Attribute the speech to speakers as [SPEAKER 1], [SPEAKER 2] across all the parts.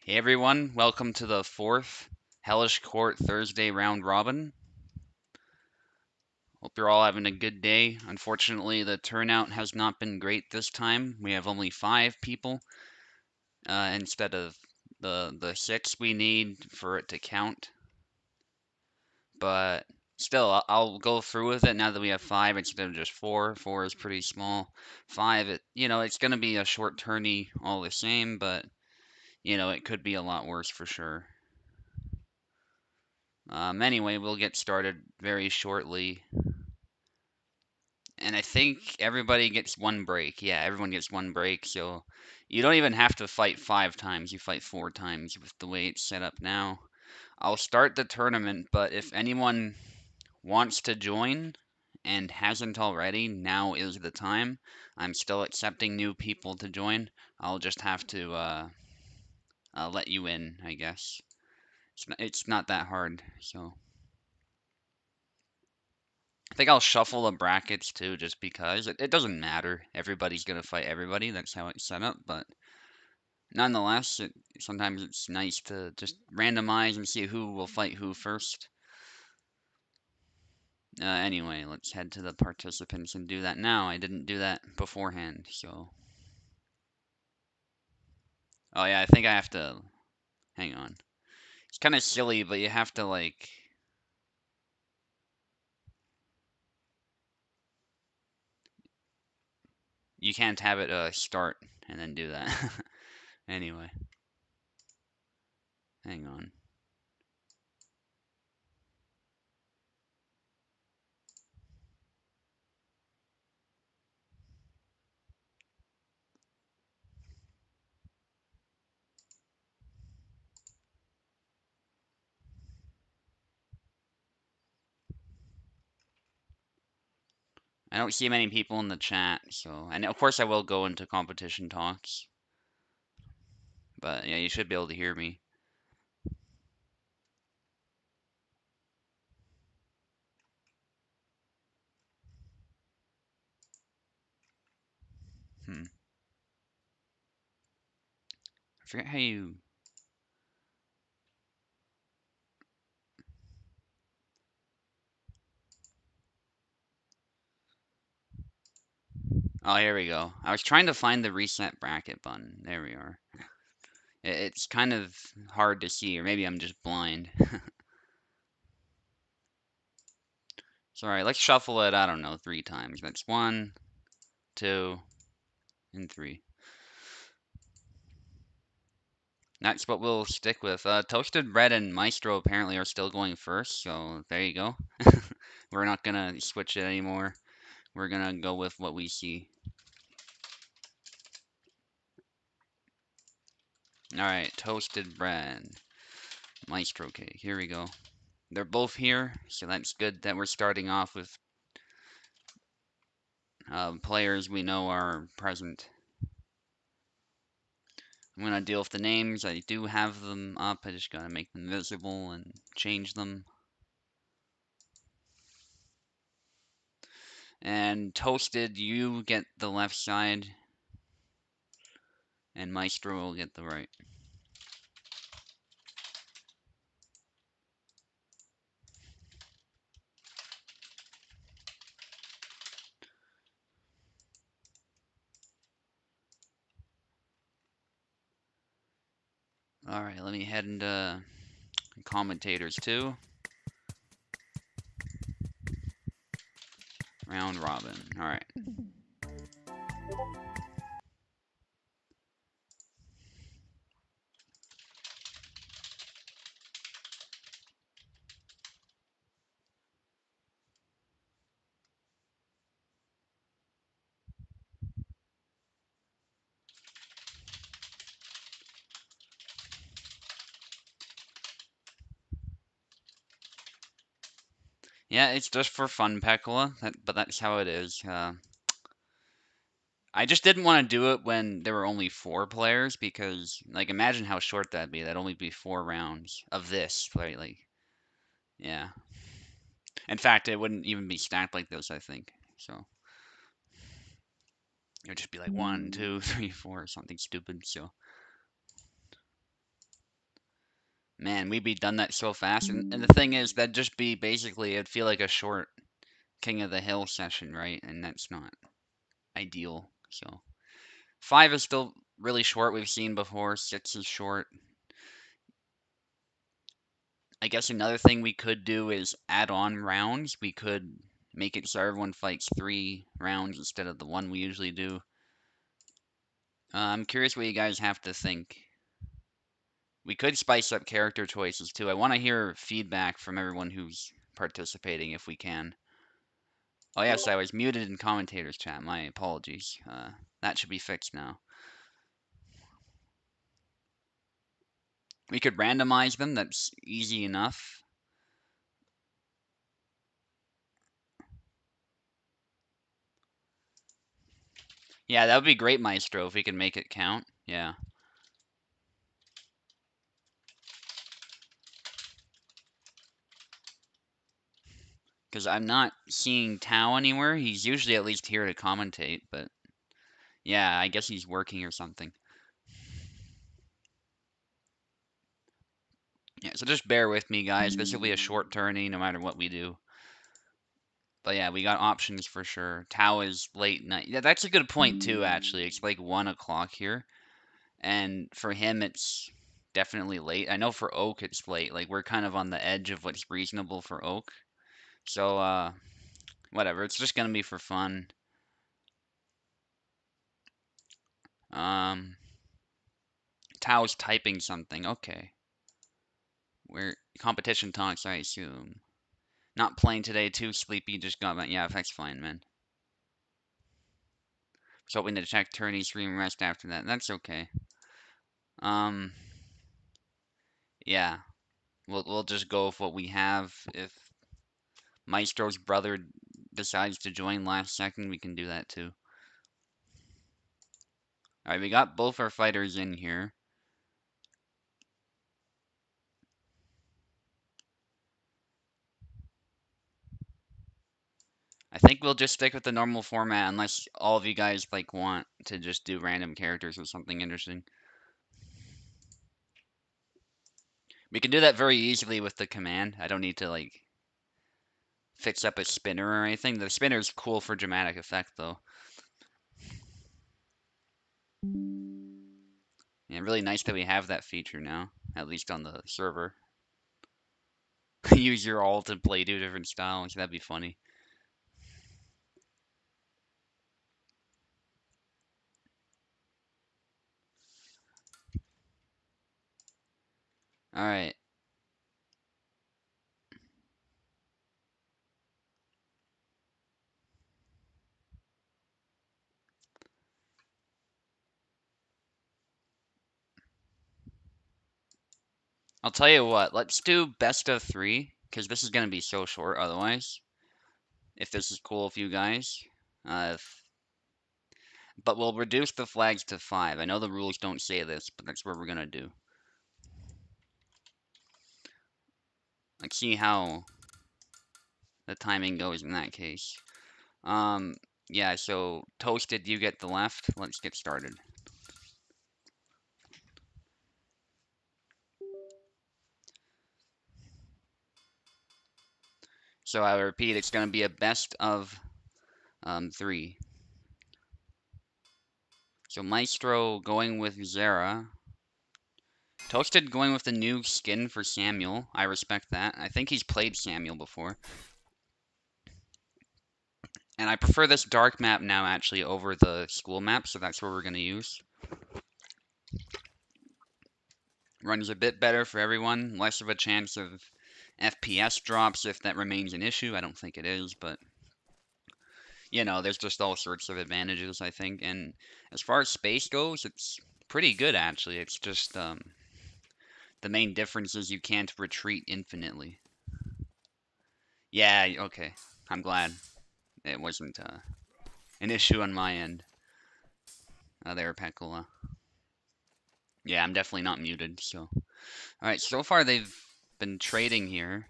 [SPEAKER 1] Hey everyone, welcome to the fourth Hellish Quart Thursday round robin. Hope you're all having a good day. Unfortunately, the turnout has not been great this time. We have only 5 people instead of the 6 we need for it to count. But still, I'll go through with it now that we have 5 instead of just 4. 4 is pretty small. 5, it's going to be a short tourney all the same, but it could be a lot worse for sure. Anyway, we'll get started very shortly. And I think everybody gets one break. Yeah, everyone gets one break. So you don't even have to fight 5 times. You fight 4 times with the way it's set up now. I'll start the tournament, but if anyone wants to join and hasn't already, now is the time. I'm still accepting new people to join. I'll just have to let you in, I guess. It's not that hard, so. I think I'll shuffle the brackets too, just because it doesn't matter. Everybody's gonna fight everybody. That's how it's set up. But nonetheless, sometimes it's nice to just randomize and see who will fight who first. Anyway, let's head to the participants and do that now. I didn't do that beforehand, so. Oh yeah, I think I have to. Hang on. It's kind of silly, but you have to like. You can't have it start and then do that. Anyway, hang on. I don't see many people in the chat, so and of course I will go into competition talks. But yeah, you should be able to hear me. Hmm. I forget how you. Oh, here we go. I was trying to find the reset bracket button. There we are. It's kind of hard to see, or maybe I'm just blind. Sorry, let's shuffle it, I don't know, 3 times. That's 1, 2, and 3. That's what we'll stick with. Toasted Bread and Maestro apparently are still going first, so there you go. We're not gonna switch it anymore. We're gonna go with what we see. Alright, Toasted Bread. Maestro cake. Here we go. They're both here, so that's good that we're starting off with players we know are present. I'm going to deal with the names. I do have them up. I just got to make them visible and change them. And Toasted, you get the left side, and Maestro will get the right. Alright, let me head into commentators too. Round robin. Alright. Yeah, it's just for fun, Pekla, but that's how it is. I just didn't want to do it when there were only 4 players because, like, imagine how short that'd be. That'd only be 4 rounds of this, right? Like, yeah. In fact, it wouldn't even be stacked like this, I think. So it would just be like 1, 2, 3, 4, something stupid. So Man, we'd be done that so fast. And the thing is, that'd just be basically, it'd feel like a short King of the Hill session, right? And that's not ideal. So 5 is still really short. We've seen before. 6 is short. I guess another thing we could do is add on rounds. We could make it so everyone fights 3 rounds instead of the one we usually do. I'm curious what you guys have to think. We could spice up character choices too. I want to hear feedback from everyone who's participating if we can. Oh yes, I was muted in commentators chat. My apologies. That should be fixed now. We could randomize them. That's easy enough. Yeah, that would be great, Maestro, if we could make it count. Yeah. Because I'm not seeing Tao anywhere. He's usually at least here to commentate, but yeah, I guess he's working or something. Yeah, so just bear with me, guys. This will be a short tourney no matter what we do. But yeah, we got options for sure. Tao is late night. Yeah, that's a good point too, actually. It's like 1 o'clock here. And for him, it's definitely late. I know for Oak, it's late. Like, we're kind of on the edge of what's reasonable for Oak. So, whatever. It's just gonna be for fun. Um, Tao's typing something. Okay. We're competition talks, I assume. Not playing today, too sleepy, just got back. Yeah, that's fine, man. So we need to check tourney stream rest after that. That's okay. Um, yeah. We'll just go with what we have. If Maestro's brother decides to join last second, we can do that too. Alright, we got both our fighters in here. I think we'll just stick with the normal format unless all of you guys like want to just do random characters or something interesting. We can do that very easily with the command. I don't need to like fix up a spinner or anything. The spinner's cool for dramatic effect though. Yeah, really nice that we have that feature now, at least on the server. Use your alt to play 2 different styles. That'd be funny. All right. I'll tell you what. Let's do best of 3 because this is gonna be so short otherwise. If this is cool with you guys. But we'll reduce the flags to 5. I know the rules don't say this, but that's what we're gonna do. Let's see how the timing goes in that case. Um, yeah, so Toasted, you get the left. Let's get started. So I repeat, it's gonna be a best of 3. So Maestro going with Zera. Toasted going with the new skin for Samuel. I respect that. I think he's played Samuel before. And I prefer this dark map now actually over the school map, so that's what we're going to use. Runs a bit better for everyone, less of a chance of FPS drops if that remains an issue. I don't think it is, but you know, there's just all sorts of advantages, I think. And as far as space goes, it's pretty good actually. It's just the main difference is you can't retreat infinitely. Yeah, okay. I'm glad it wasn't an issue on my end. There, Pecola. Yeah, I'm definitely not muted, so. Alright, so far they've been trading here.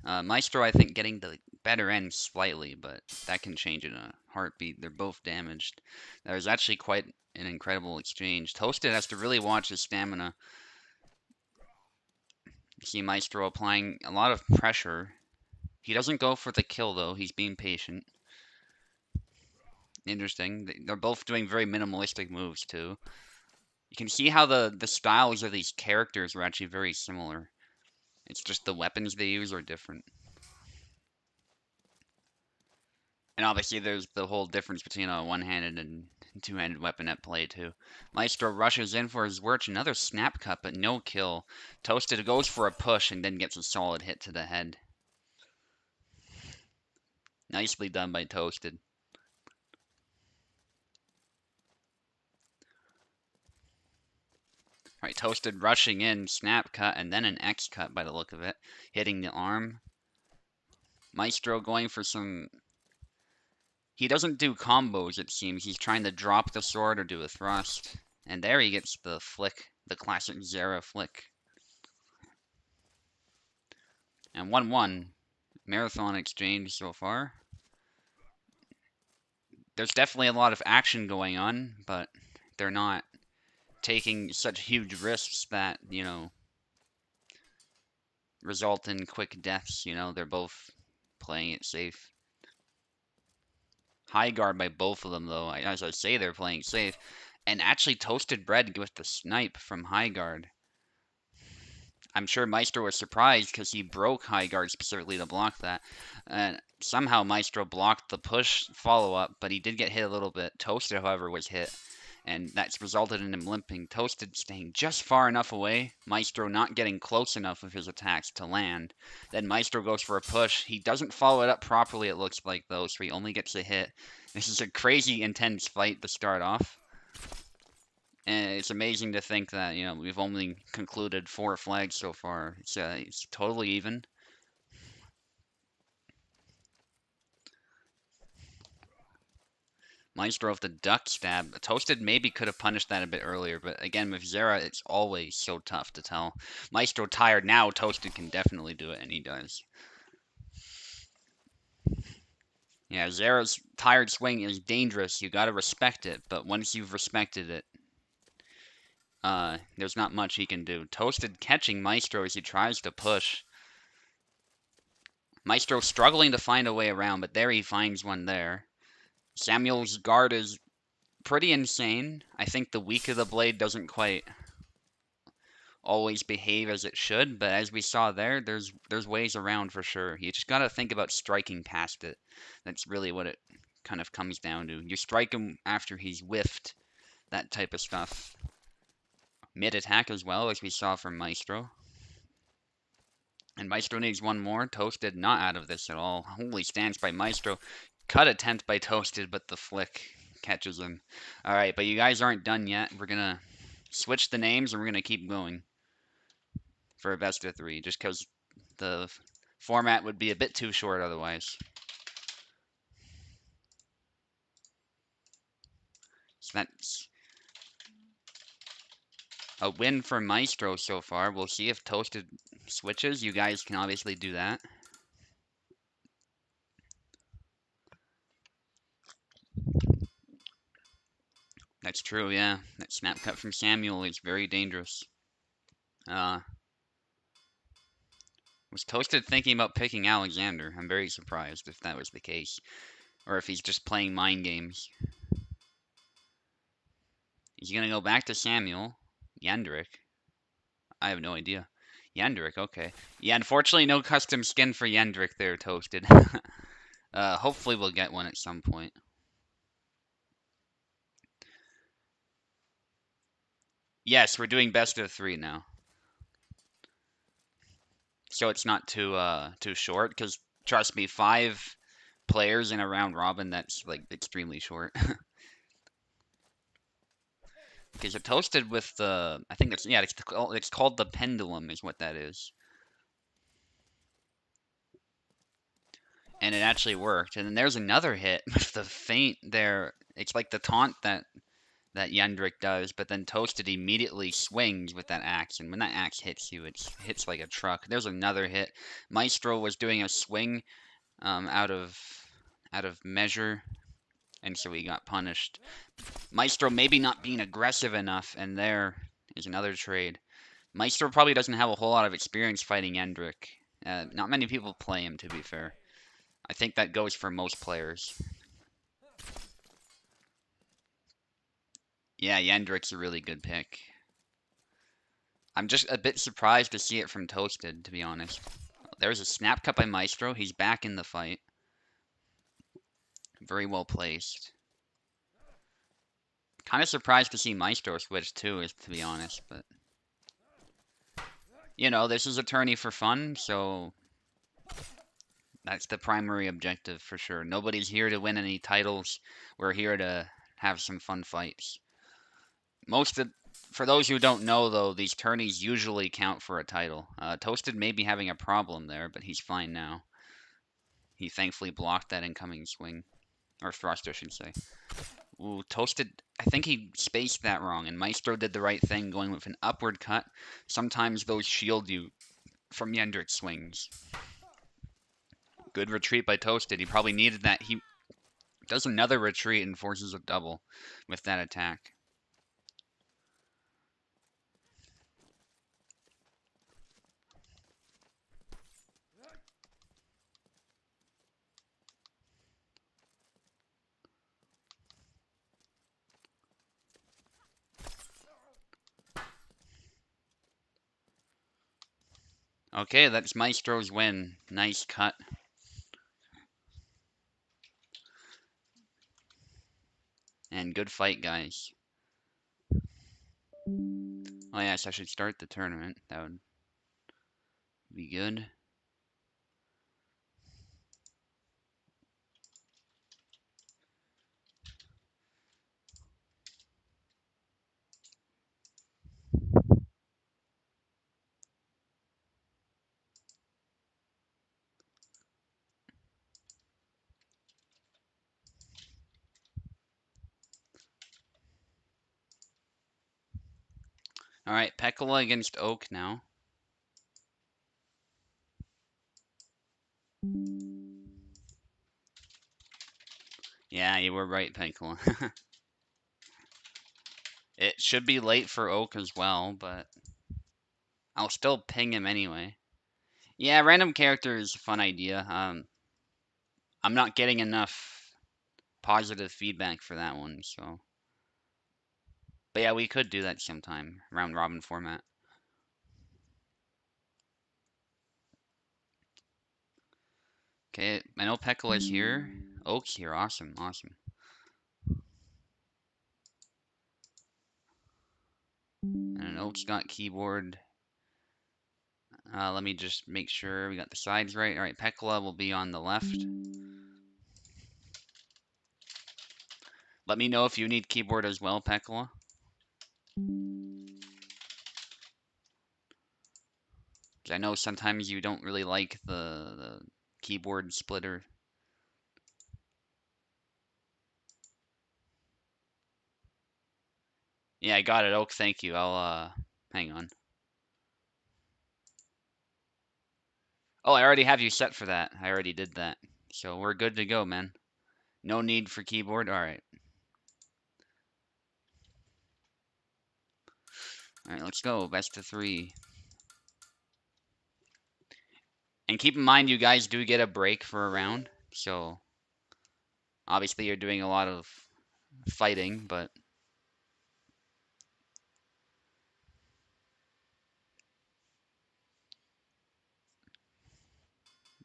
[SPEAKER 1] Maestro, I think, getting the better end slightly, but that can change in a heartbeat. They're both damaged. That was actually quite an incredible exchange. Toasted has to really watch his stamina. See Maestro applying a lot of pressure. He doesn't go for the kill though, he's being patient. Interesting. They're both doing very minimalistic moves too. You can see how the styles of these characters are actually very similar. It's just the weapons they use are different. And obviously there's the whole difference between a one-handed and two-handed weapon at play too. Maestro rushes in for his Wirch, another snap cut, but no kill. Toasted goes for a push and then gets a solid hit to the head. Nicely done by Toasted. Alright, Toasted rushing in, snap cut, and then an X cut by the look of it. Hitting the arm. Maestro going for some... He doesn't do combos, it seems. He's trying to drop the sword or do a thrust. And there he gets the flick, the classic Zera flick. And 1-1. Marathon exchange so far. There's definitely a lot of action going on, but they're not taking such huge risks that, you know, result in quick deaths, you know. They're both playing it safe. High guard by both of them, though. As I say, they're playing safe. And actually, Toasted Bread with the snipe from high guard. I'm sure Maestro was surprised because he broke high guard specifically to block that. And somehow Maestro blocked the push follow-up, but he did get hit a little bit. Toasted, however, was hit. And that's resulted in him limping. Toasted staying just far enough away. Maestro not getting close enough of his attacks to land. Then Maestro goes for a push. He doesn't follow it up properly, it looks like, though, so he only gets a hit. This is a crazy intense fight to start off. And it's amazing to think that, you know, we've only concluded 4 flags so far. It's totally even. Maestro of the duck stab. Toasted maybe could have punished that a bit earlier, but again, with Zera, it's always so tough to tell. Maestro tired now, Toasted can definitely do it, and he does. Yeah, Zera's tired swing is dangerous. You gotta respect it, but once you've respected it, there's not much he can do. Toasted catching Maestro as he tries to push. Maestro struggling to find a way around, but there he finds one there. Samuel's guard is pretty insane. I think the weak of the blade doesn't quite always behave as it should, but as we saw there, there's ways around for sure. You just gotta think about striking past it. That's really what it kind of comes down to. You strike him after he's whiffed, that type of stuff. Mid-attack as well, as we saw from Maestro. And Maestro needs one more. Toasted not out of this at all. Holy stance by Maestro. Cut attempt by Toasted, but the flick catches him. Alright, but you guys aren't done yet. We're gonna switch the names and we're gonna keep going for a best of 3, just because the format would be a bit too short otherwise. So that's a win for Maestro so far. We'll see if Toasted switches. You guys can obviously do that. That's true, yeah. That snap cut from Samuel is very dangerous. Was Toasted thinking about picking Alexander? I'm very surprised if that was the case. Or if he's just playing mind games. He's gonna go back to Samuel. Yandrik. I have no idea. Yandrik, okay. Yeah, unfortunately no custom skin for Yandrik there, Toasted. Hopefully we'll get one at some point. Yes, we're doing best of 3 now. So it's not too short, because trust me, 5 players in a round robin, that's like extremely short. Because it Toasted with the, I think it's, yeah, it's called the pendulum is what that is. And it actually worked. And then there's another hit with the feint there. It's like the taunt that Yendrik does, but then Toasted immediately swings with that axe, and when that axe hits you, it hits like a truck. There's another hit. Maestro was doing a swing out of measure, and so he got punished. Maestro maybe not being aggressive enough, and there is another trade. Maestro probably doesn't have a whole lot of experience fighting Yendrick. Not many people play him, to be fair. I think that goes for most players. Yeah, Yendrick's a really good pick. I'm just a bit surprised to see it from Toasted, to be honest. There's a snap cut by Maestro. He's back in the fight. Very well placed. Kind of surprised to see Maestro switch too, to be honest, but you know, this is a tourney for fun, so that's the primary objective for sure. Nobody's here to win any titles. We're here to have some fun fights. For those who don't know though, these tourneys usually count for a title. Toasted may be having a problem there, but he's fine now. He thankfully blocked that incoming swing. Or thrust, I should say. Ooh, Toasted, I think he spaced that wrong, and Maestro did the right thing going with an upward cut. Sometimes those shield you from Yendrick swings. Good retreat by Toasted. He probably needed that. He does another retreat and forces a double with that attack. Okay, that's Maestro's win. Nice cut. And good fight, guys. Oh yes, I should start the tournament. That would be good. Alright, Pekola against Oak now. Yeah, you were right, Pekola. It should be late for Oak as well, but I'll still ping him anyway. Yeah, random character is a fun idea. I'm not getting enough positive feedback for that one, so. But yeah, we could do that sometime, round robin format. Okay, I know Pekola's here. Oak's here, awesome, awesome. And Oak's got keyboard. Let me just make sure we got the sides right. Alright, Pekola will be on the left. Let me know if you need keyboard as well, Pekola. I know sometimes you don't really like the keyboard splitter. Yeah, I got it, Oak, thank you. I'll, hang on. Oh, I already have you set for that. I already did that. So we're good to go, man. No need for keyboard? Alright. Alright, let's go. Best of 3. And keep in mind, you guys do get a break for a round. So, obviously you're doing a lot of fighting, but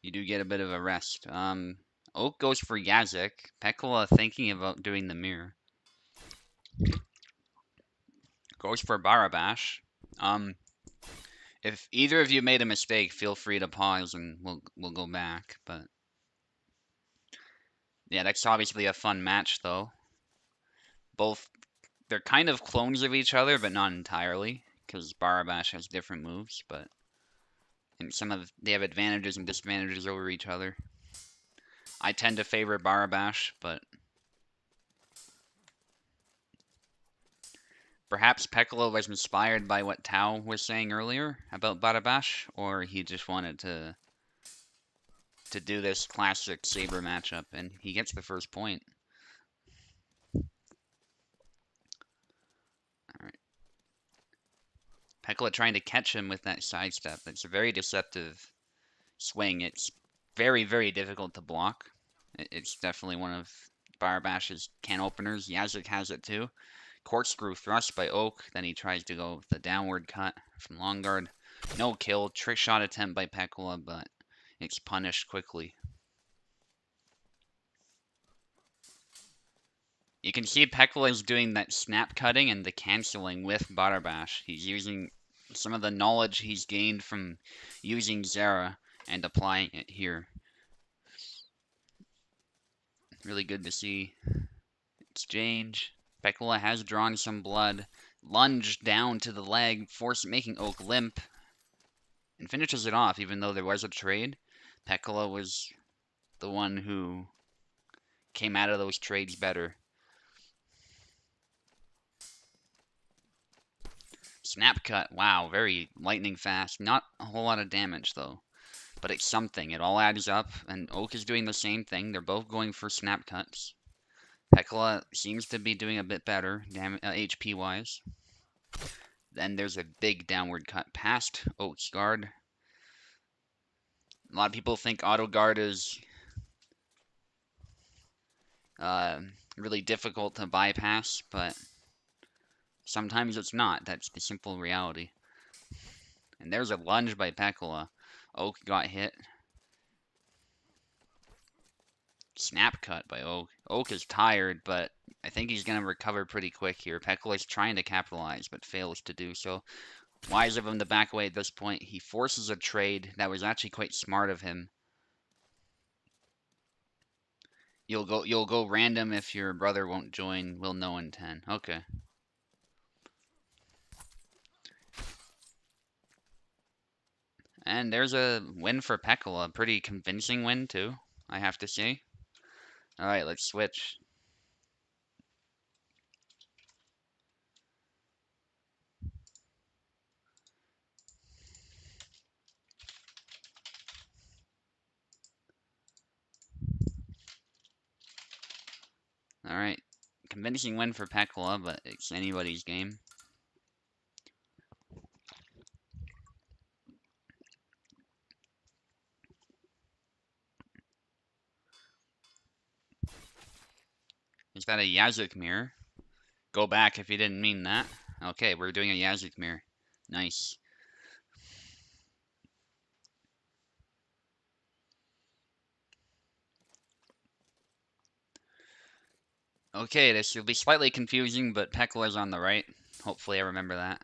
[SPEAKER 1] you do get a bit of a rest. Oak goes for Yazek. Pekola thinking about doing the mirror. Goes for Barabash. If either of you made a mistake, feel free to pause and we'll go back. But yeah, that's obviously a fun match though. Both they're kind of clones of each other, but not entirely, because Barabash has different moves, but and they have advantages and disadvantages over each other. I tend to favor Barabash, but perhaps Pekola was inspired by what Tao was saying earlier about Barabash, or he just wanted to do this classic Saber matchup, and he gets the first point. Alright. Pekla trying to catch him with that sidestep. It's a very deceptive swing. It's very, very difficult to block. It's definitely one of Barbash's can openers. Yazik has it too. Corkscrew thrust by Oak. Then he tries to go with the downward cut from long guard. No kill. Trick shot attempt by Pekla, but it's punished quickly. You can see Pekla is doing that snap cutting and the canceling with Barbash. He's using some of the knowledge he's gained from using Zera and applying it here. Really good to see. Exchange. Pekla has drawn some blood. Lunge down to the leg, making Oak limp. And finishes it off, even though there was a trade. Pekla was the one who came out of those trades better. Snap cut, wow, very lightning fast. Not a whole lot of damage though, but it's something. It all adds up, and Oak is doing the same thing. They're both going for snap cuts. Pekla seems to be doing a bit better, HP wise. Then there's a big downward cut past Oak's guard. A lot of people think auto guard is really difficult to bypass, but sometimes it's not. That's the simple reality. And there's a lunge by Pekla. Oak got hit. Snap cut by Oak. Oak is tired, but I think he's going to recover pretty quick here. Pekla is trying to capitalize, but fails to do so. Wise of him to back away at this point. He forces a trade. That was actually quite smart of him. You'll go random if your brother won't join. We'll know in 10. Okay. And there's a win for Pekla. A pretty convincing win, too, I have to say. Alright, let's switch. Alright. Convincing win for Pekla, but it's anybody's game. Is that a Yazuk mirror? Go back if you didn't mean that. Okay, we're doing a Yazuk mirror. Nice. Okay, this will be slightly confusing, but Pekla's on the right. Hopefully I remember that.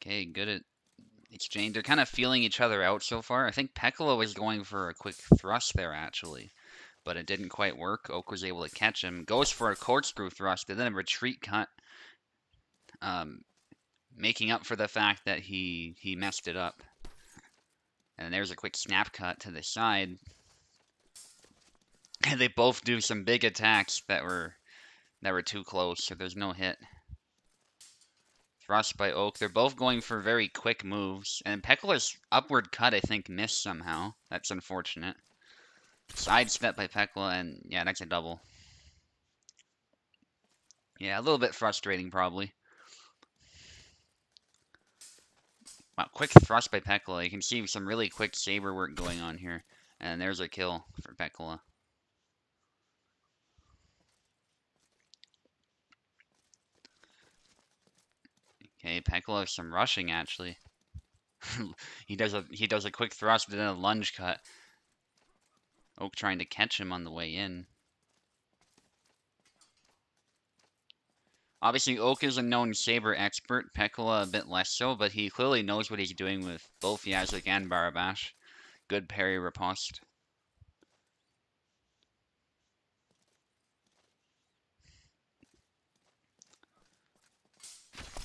[SPEAKER 1] Okay, good at exchange. They're kind of feeling each other out so far. I think Pekla was going for a quick thrust there, actually. But it didn't quite work. Oak was able to catch him. Goes for a corkscrew thrust, and then a retreat cut. Making up for the fact that he messed it up. And there's a quick snap cut to the side. And they both do some big attacks that were too close, so there's no hit. Thrust by Oak. They're both going for very quick moves. And Pekla's upward cut, I think, missed somehow. That's unfortunate. Sidestep by Pekla, and yeah, that's a double. Yeah, a little bit frustrating, probably. Wow, quick thrust by Pekla. You can see some really quick saber work going on here. And there's a kill for Pekla. Okay, Pekla has some rushing actually. he does a quick thrust and then a lunge cut. Oak trying to catch him on the way in. Obviously, Oak is a known saber expert. Pekla a bit less so, but he clearly knows what he's doing with both Yazlik and Barabash. Good parry riposte.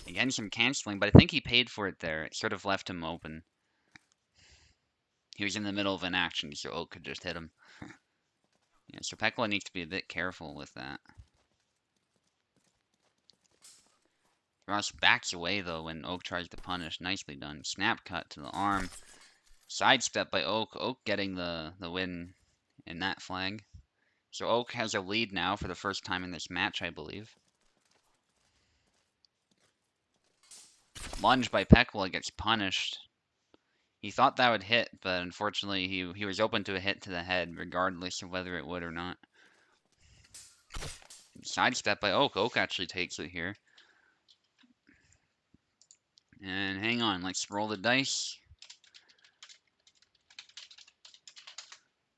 [SPEAKER 1] Again, some canceling, but I think he paid for it there. It sort of left him open. He was in the middle of an action, so Oak could just hit him. Yeah, so Pekla needs to be a bit careful with that. Ross backs away, though, when Oak tries to punish. Nicely done. Snap cut to the arm. Sidestep by Oak. Oak getting the win in that flag. So Oak has a lead now for the first time in this match, I believe. lunge by Pekla gets punished. He thought that would hit, but unfortunately he was open to a hit to the head, regardless of whether it would or not. Sidestep by Oak. Oak actually takes it here. And hang on, let's roll the dice.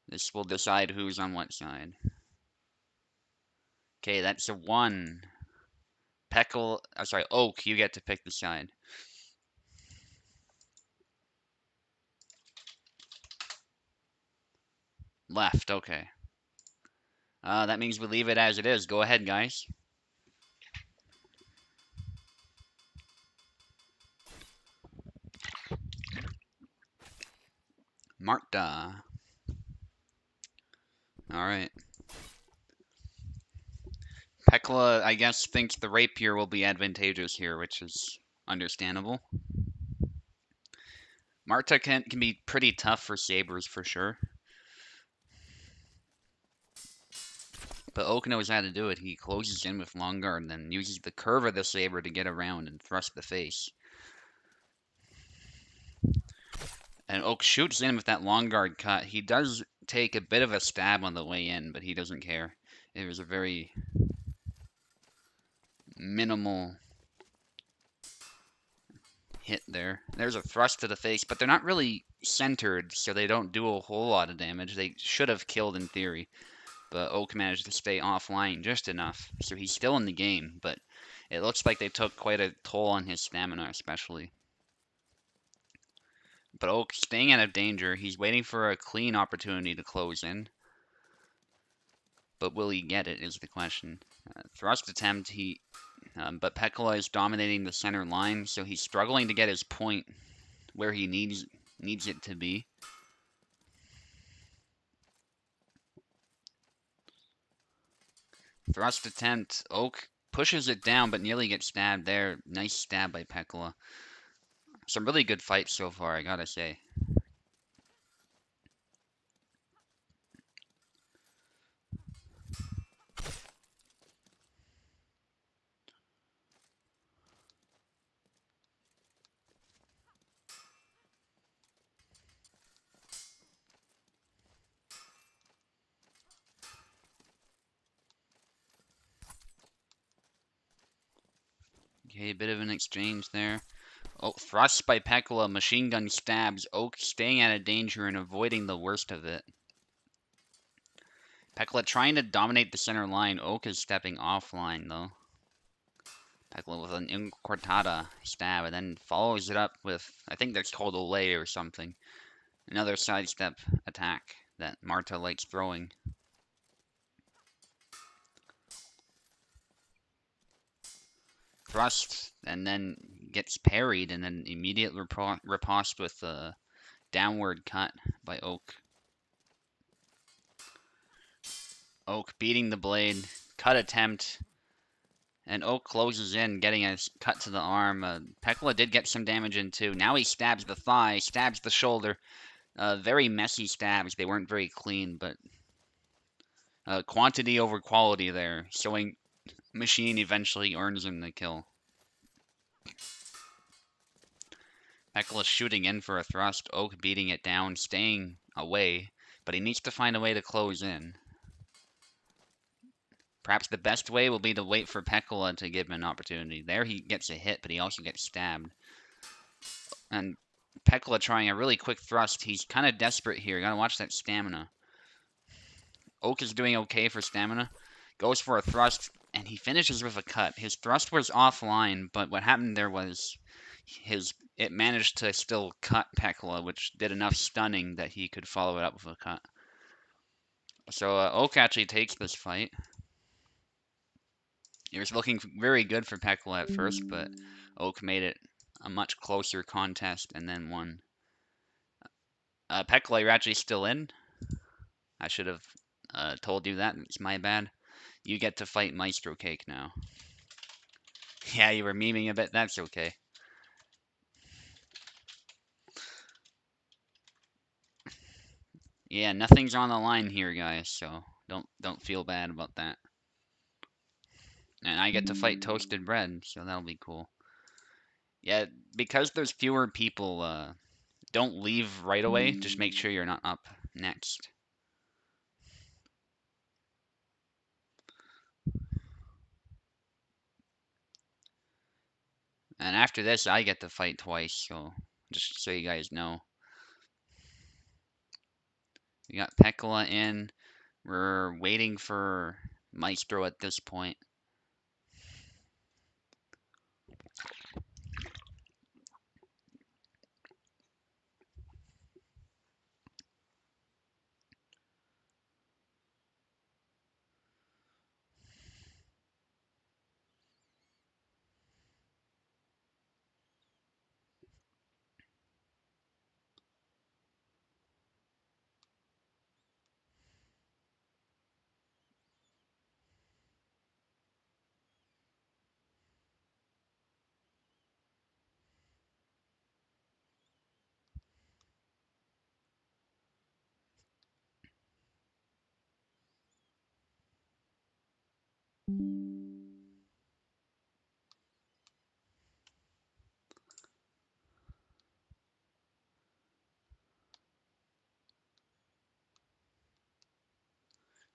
[SPEAKER 1] This will decide who's on what side. Okay, that's a 1. Oak, you get to pick the side. Left, okay. That means we leave it as it is. Go ahead, guys. Marta. Alright. Pekla, I guess, thinks the rapier will be advantageous here, which is understandable. Marta can be pretty tough for sabers, for sure. But Oak knows how to do it. He closes in with long guard and then uses the curve of the saber to get around and thrust the face. And Oak shoots in with that long guard cut. He does take a bit of a stab on the way in, but he doesn't care. It was a very minimal hit there. There's a thrust to the face, but they're not really centered, so they don't do a whole lot of damage. They should have killed in theory, but Oak managed to stay offline just enough, so he's still in the game, but it looks like they took quite a toll on his stamina, especially. But Oak staying out of danger. He's waiting for a clean opportunity to close in. But will he get it is the question. Thrust attempt, but Pekla is dominating the center line, so he's struggling to get his point where he needs it to be. Thrust attempt, Oak pushes it down, but nearly gets stabbed there. Nice stab by Pekla. Some really good fights so far, I gotta say. Okay, a bit of an exchange there. Oh, thrust by Pekla, machine gun stabs. Oak staying out of danger and avoiding the worst of it. Pekla trying to dominate the center line. Oak is stepping offline, though. Pekla with an incortada stab, and then follows it up with, I think that's called a lay or something. Another sidestep attack that Marta likes throwing. Thrust, and then gets parried, and then immediate riposte with a downward cut by Oak. Oak beating the blade, cut attempt, and Oak closes in, getting a cut to the arm. Pekla did get some damage in too. Now he stabs the thigh, stabs the shoulder. Very messy stabs. They weren't very clean, but quantity over quality there, showing Machine eventually earns him the kill. Pekla shooting in for a thrust, Oak beating it down, staying away, but he needs to find a way to close in. Perhaps the best way will be to wait for Pekla to give him an opportunity. There he gets a hit, but he also gets stabbed. And Pekla trying a really quick thrust. He's kind of desperate here. Gotta watch that stamina. Oak is doing okay for stamina. Goes for a thrust, and he finishes with a cut. His thrust was offline, but what happened there was it managed to still cut Pekla, which did enough stunning that he could follow it up with a cut. So Oak actually takes this fight. It was looking very good for Pekla at first, but Oak made it a much closer contest and then won. Pekla, you're actually still in. I should have told you that. It's my bad. You get to fight Maestro Cake now. Yeah, you were memeing a bit. That's okay. Yeah, nothing's on the line here, guys, so don't feel bad about that. And I get to fight Toasted Bread, so that'll be cool. Yeah, because there's fewer people, don't leave right away. Just make sure you're not up next. And after this, I get to fight twice, so just so you guys know. We got Pekla in. We're waiting for Maestro at this point.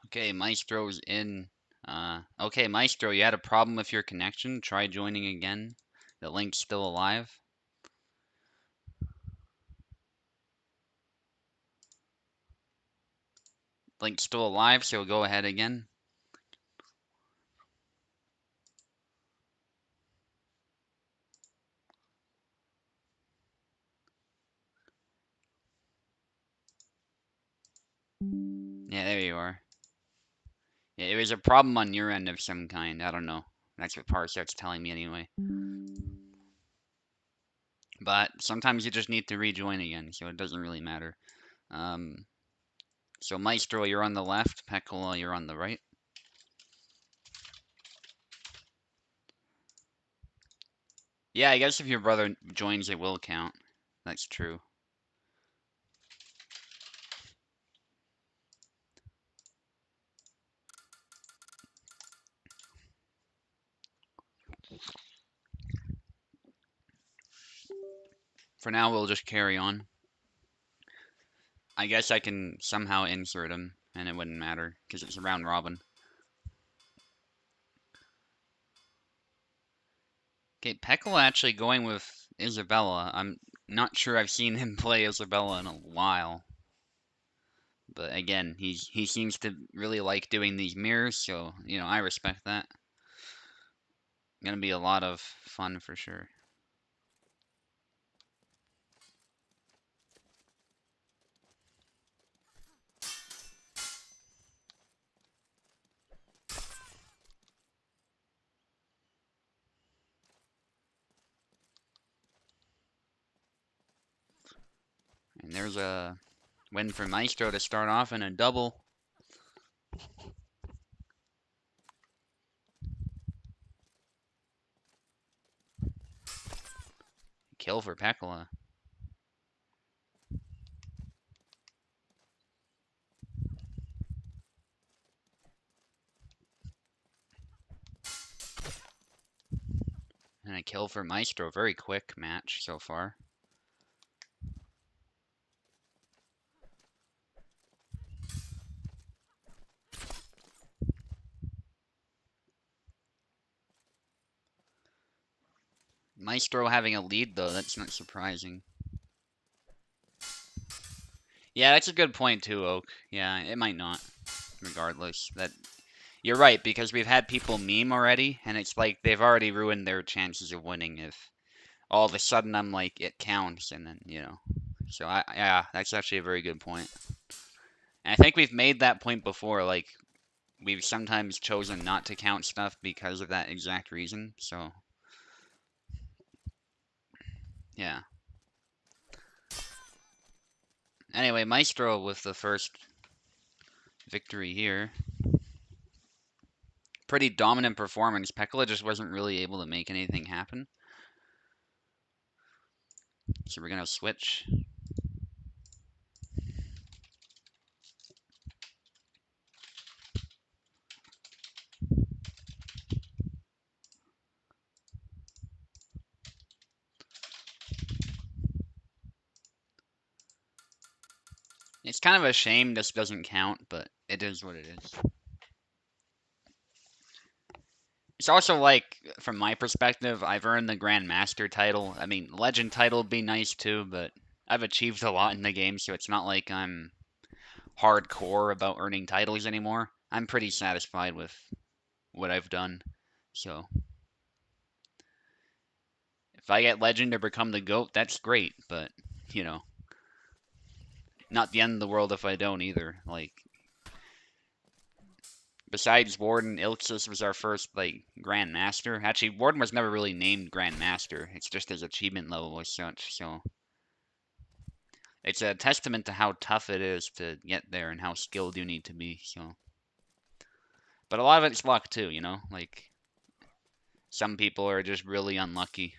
[SPEAKER 1] Okay, Maestro's in. Okay, Maestro, you had a problem with your connection. Try joining again. The link's still alive. Link's still alive, so go ahead again. Yeah, there you are. Yeah, it was a problem on your end of some kind. I don't know. That's what Parsec's telling me anyway. But sometimes you just need to rejoin again, so it doesn't really matter. Um, so Maestro, you're on the left. Pekala, you're on the right. Yeah, I guess if your brother joins, it will count. That's true. For now, we'll just carry on. I guess I can somehow insert him, and it wouldn't matter, because it's a round robin. Okay, Pekala actually going with Isabella. I'm not sure I've seen him play Isabella in a while. But again, he seems to really like doing these mirrors, so, you know, I respect that. Gonna be a lot of fun for sure. And there's a win for Maestro to start off in a double. Kill for Pekala. And a kill for Maestro. Very quick match so far. Maestro having a lead, though, that's not surprising. Yeah, that's a good point, too, Oak. Yeah, it might not, regardless. That You're right, because we've had people meme already, and it's like they've already ruined their chances of winning if all of a sudden I'm like, it counts, and then, you know. So, yeah, that's actually a very good point. And I think we've made that point before, like, we've sometimes chosen not to count stuff because of that exact reason, so, yeah. Anyway, Maestro with the first victory here. Pretty dominant performance. Pekala just wasn't really able to make anything happen. So we're going to switch. It's kind of a shame this doesn't count, but it is what it is. It's also like, from my perspective, I've earned the Grandmaster title. I mean, Legend title would be nice too, but I've achieved a lot in the game, so it's not like I'm hardcore about earning titles anymore. I'm pretty satisfied with what I've done. So, if I get Legend or become the GOAT, that's great, but, you know, not the end of the world if I don't either. Like, besides Warden, Ilxis was our first, like, Grandmaster. Actually, Warden was never really named Grandmaster. It's just his achievement level as such, so it's a testament to how tough it is to get there and how skilled you need to be, so. But a lot of it's luck too, you know? Like, some people are just really unlucky,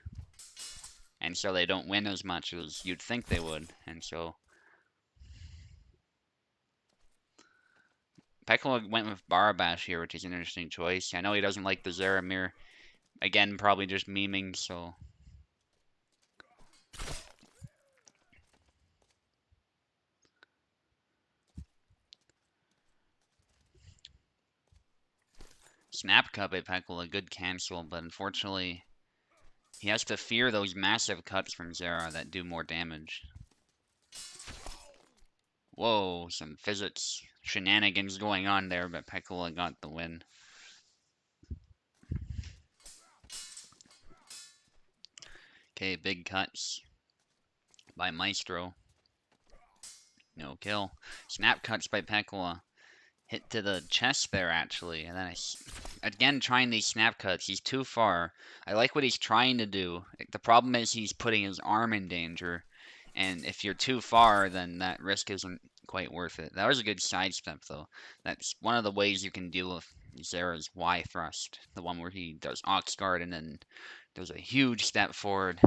[SPEAKER 1] and so they don't win as much as you'd think they would, and so Pekla went with Barabash here, which is an interesting choice. I know he doesn't like the Zaramir. Again, probably just memeing, so. Snap Cut by Pekla, a good cancel, but unfortunately, he has to fear those massive cuts from Zera that do more damage. Whoa, some physics shenanigans going on there, but Pekla got the win. Okay, big cuts by Maestro. No kill. Snap cuts by Pekla. Hit to the chest there, actually. And then again, trying these snap cuts. He's too far. I like what he's trying to do. The problem is he's putting his arm in danger. And if you're too far, then that risk isn't quite worth it. That was a good sidestep, though. That's one of the ways you can deal with Zera's Y thrust. The one where he does Ox Guard and then does a huge step forward.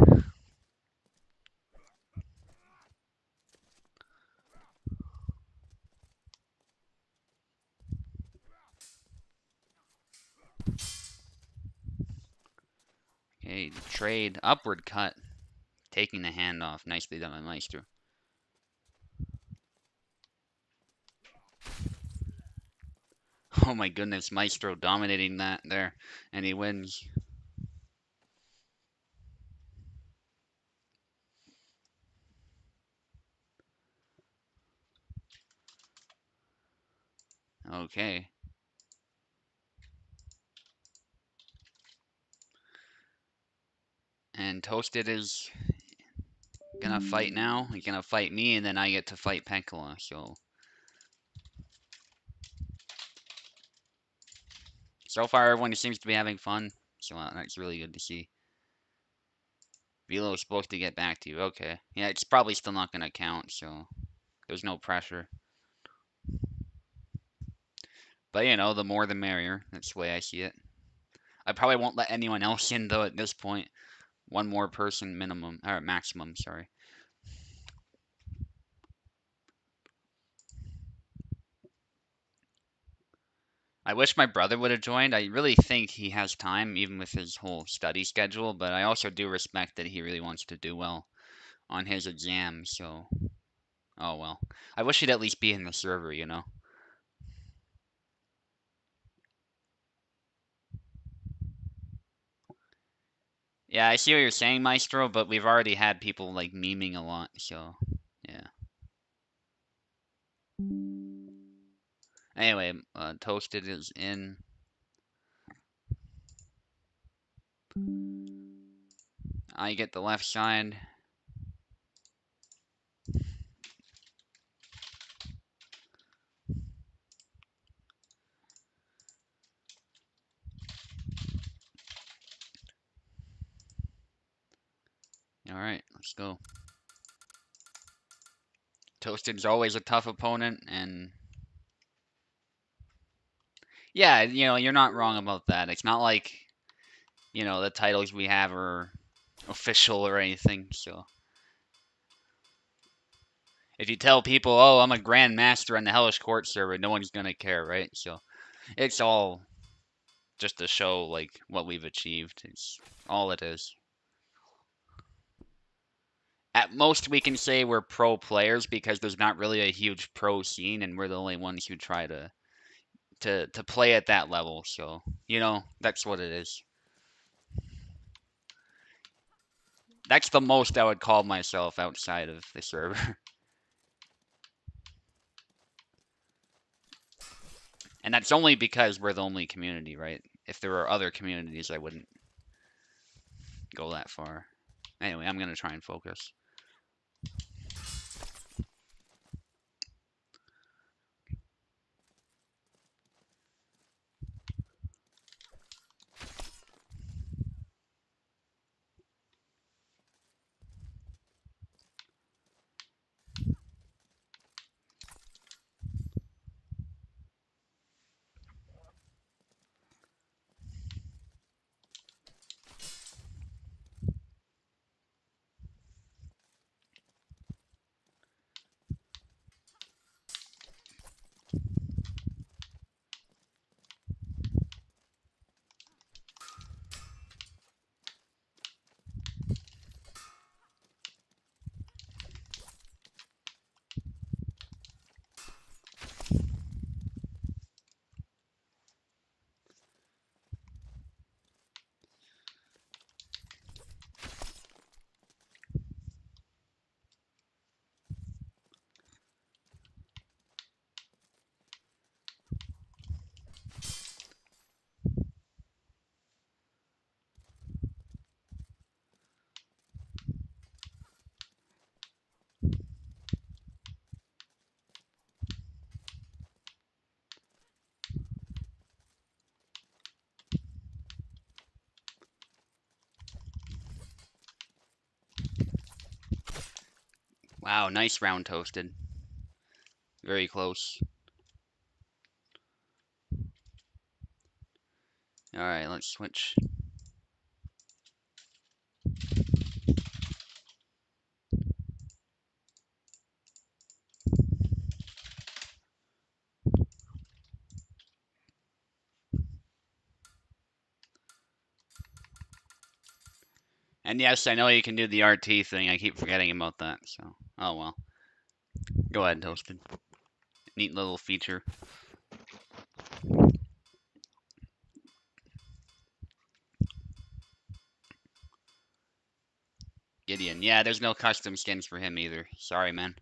[SPEAKER 1] Okay, trade, upward cut, taking the hand off. Nicely done by Meister. Oh my goodness, Maestro dominating that there, and he wins. Okay. And Toasted is gonna fight now. He's gonna fight me, and then I get to fight Pekla, so far everyone seems to be having fun, so that's really good to see. Velo's supposed to get back to you. Okay. Yeah, it's probably still not gonna count, so there's no pressure. But you know, the more the merrier. That's the way I see it. I probably won't let anyone else in though at this point. One more person minimum, or maximum, sorry. I wish my brother would have joined. I really think he has time, even with his whole study schedule, but I also do respect that he really wants to do well on his exam, so. Oh well. I wish he'd at least be in the server, you know? Yeah, I see what you're saying, Maestro, but we've already had people, like, memeing a lot, so. Yeah. Anyway, Toasted is in. I get the left side. Alright, let's go. Toasted's always a tough opponent, and yeah, you know, you're not wrong about that. It's not like, you know, the titles we have are official or anything, so. If you tell people, oh, I'm a Grand Master on the Hellish Quart server, no one's gonna care, right? So it's all just to show, like, what we've achieved. It's all it is. At most, we can say we're pro players because there's not really a huge pro scene, and we're the only ones who try to play at that level. So, that's what it is. That's the most I would call myself outside of the server. And that's only because we're the only community, right? If there were other communities, I wouldn't go that far. Anyway, I'm going to try and focus. Wow, nice round toasted. Very close. All right, let's switch. And yes, I know you can do the RT thing. I keep forgetting about that. So, oh well. Go ahead, toasted. Neat little feature. Gideon. Yeah, there's no custom skins for him either. Sorry, man.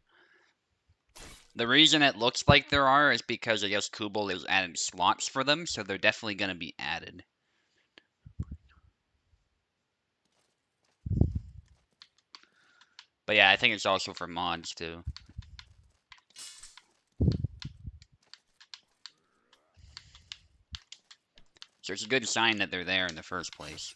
[SPEAKER 1] The reason it looks like there are is because I guess Kubel has added slots for them, so they're definitely going to be added. But yeah, I think it's also for mods too. So it's a good sign that they're there in the first place.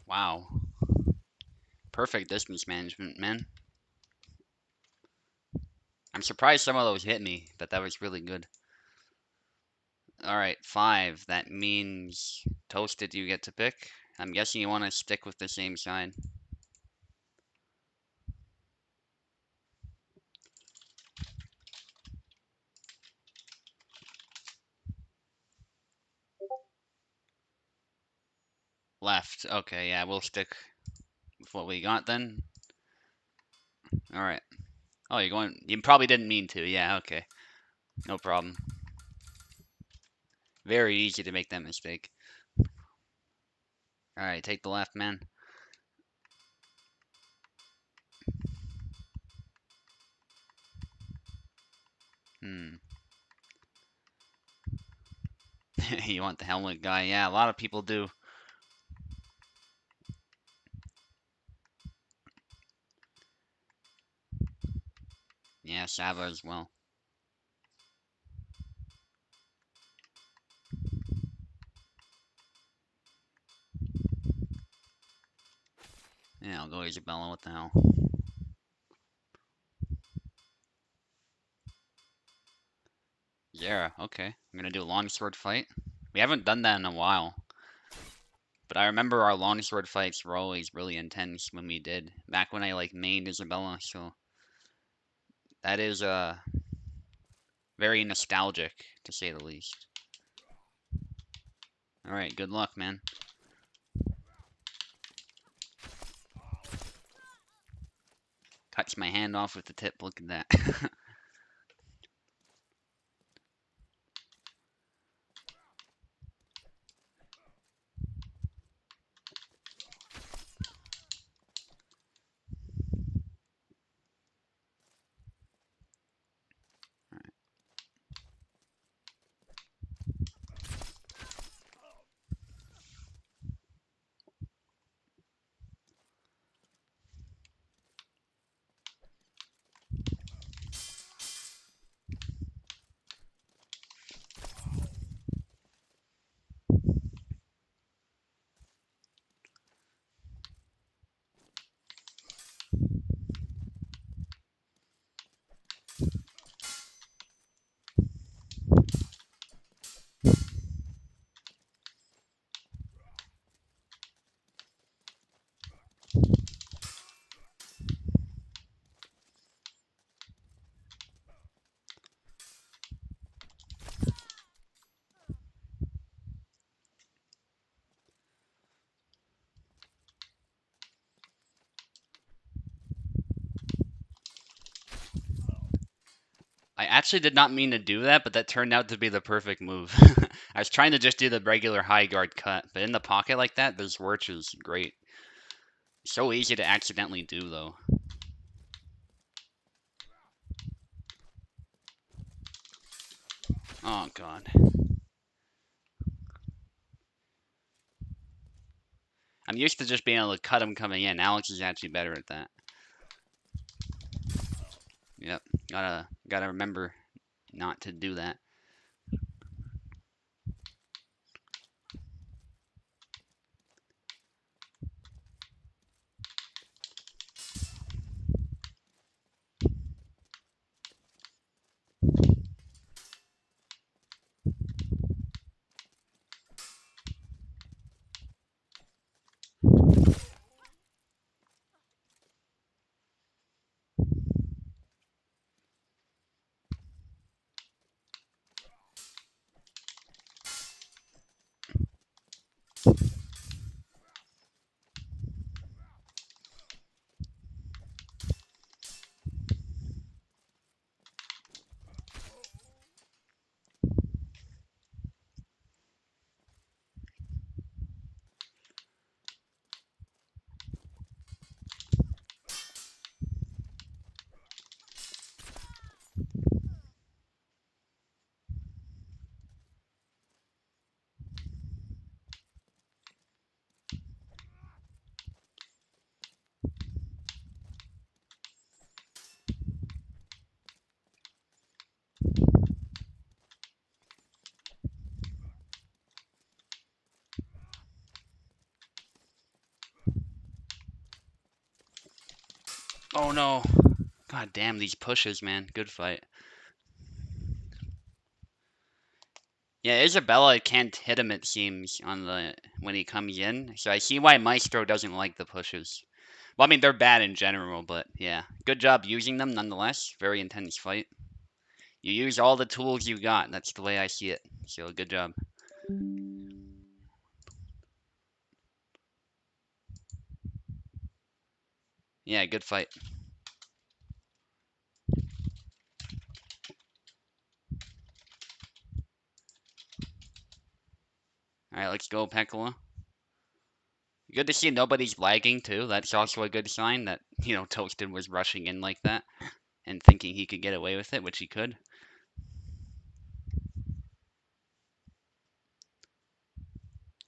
[SPEAKER 1] Wow. Perfect distance management, man. I'm surprised some of those hit me, but that was really good. Alright, 5. That means Toasted you get to pick. I'm guessing you want to stick with the same side. Left. Okay, yeah, we'll stick with what we got then. Alright. Oh, you're going... You probably didn't mean to. Yeah, okay. No problem. Very easy to make that mistake. Alright, take the left, man. You want the helmet guy? Yeah, a lot of people do. Yeah, Sava as well. Yeah, I'll go Isabella. What the hell? Zara. Okay. I'm gonna do a longsword fight. We haven't done that in a while. But I remember our longsword fights were always really intense when we did. Back when I like mained Isabella, so that is very nostalgic to say the least. Alright, good luck, man. Cuts my hand off with the tip, look at that. I actually did not mean to do that, but that turned out to be the perfect move. I was trying to just do the regular high guard cut, but in the pocket like that, this Wirch is great. So easy to accidentally do, though. Oh, God. I'm used to just being able to cut him coming in. Alex is actually better at that. Yep. Gotta remember not to do that. Oh, no. God damn these pushes, man. Good fight. Yeah, Isabella can't hit him, it seems, on the when he comes in. So I see why Maestro doesn't like the pushes. Well, I mean, they're bad in general, but yeah. Good job using them nonetheless. Very intense fight. You use all the tools you got. That's the way I see it. So good job. Yeah, good fight. Alright, let's go, Pekala. Good to see nobody's lagging, too. That's also a good sign that, Toasted was rushing in like that and thinking he could get away with it, which he could.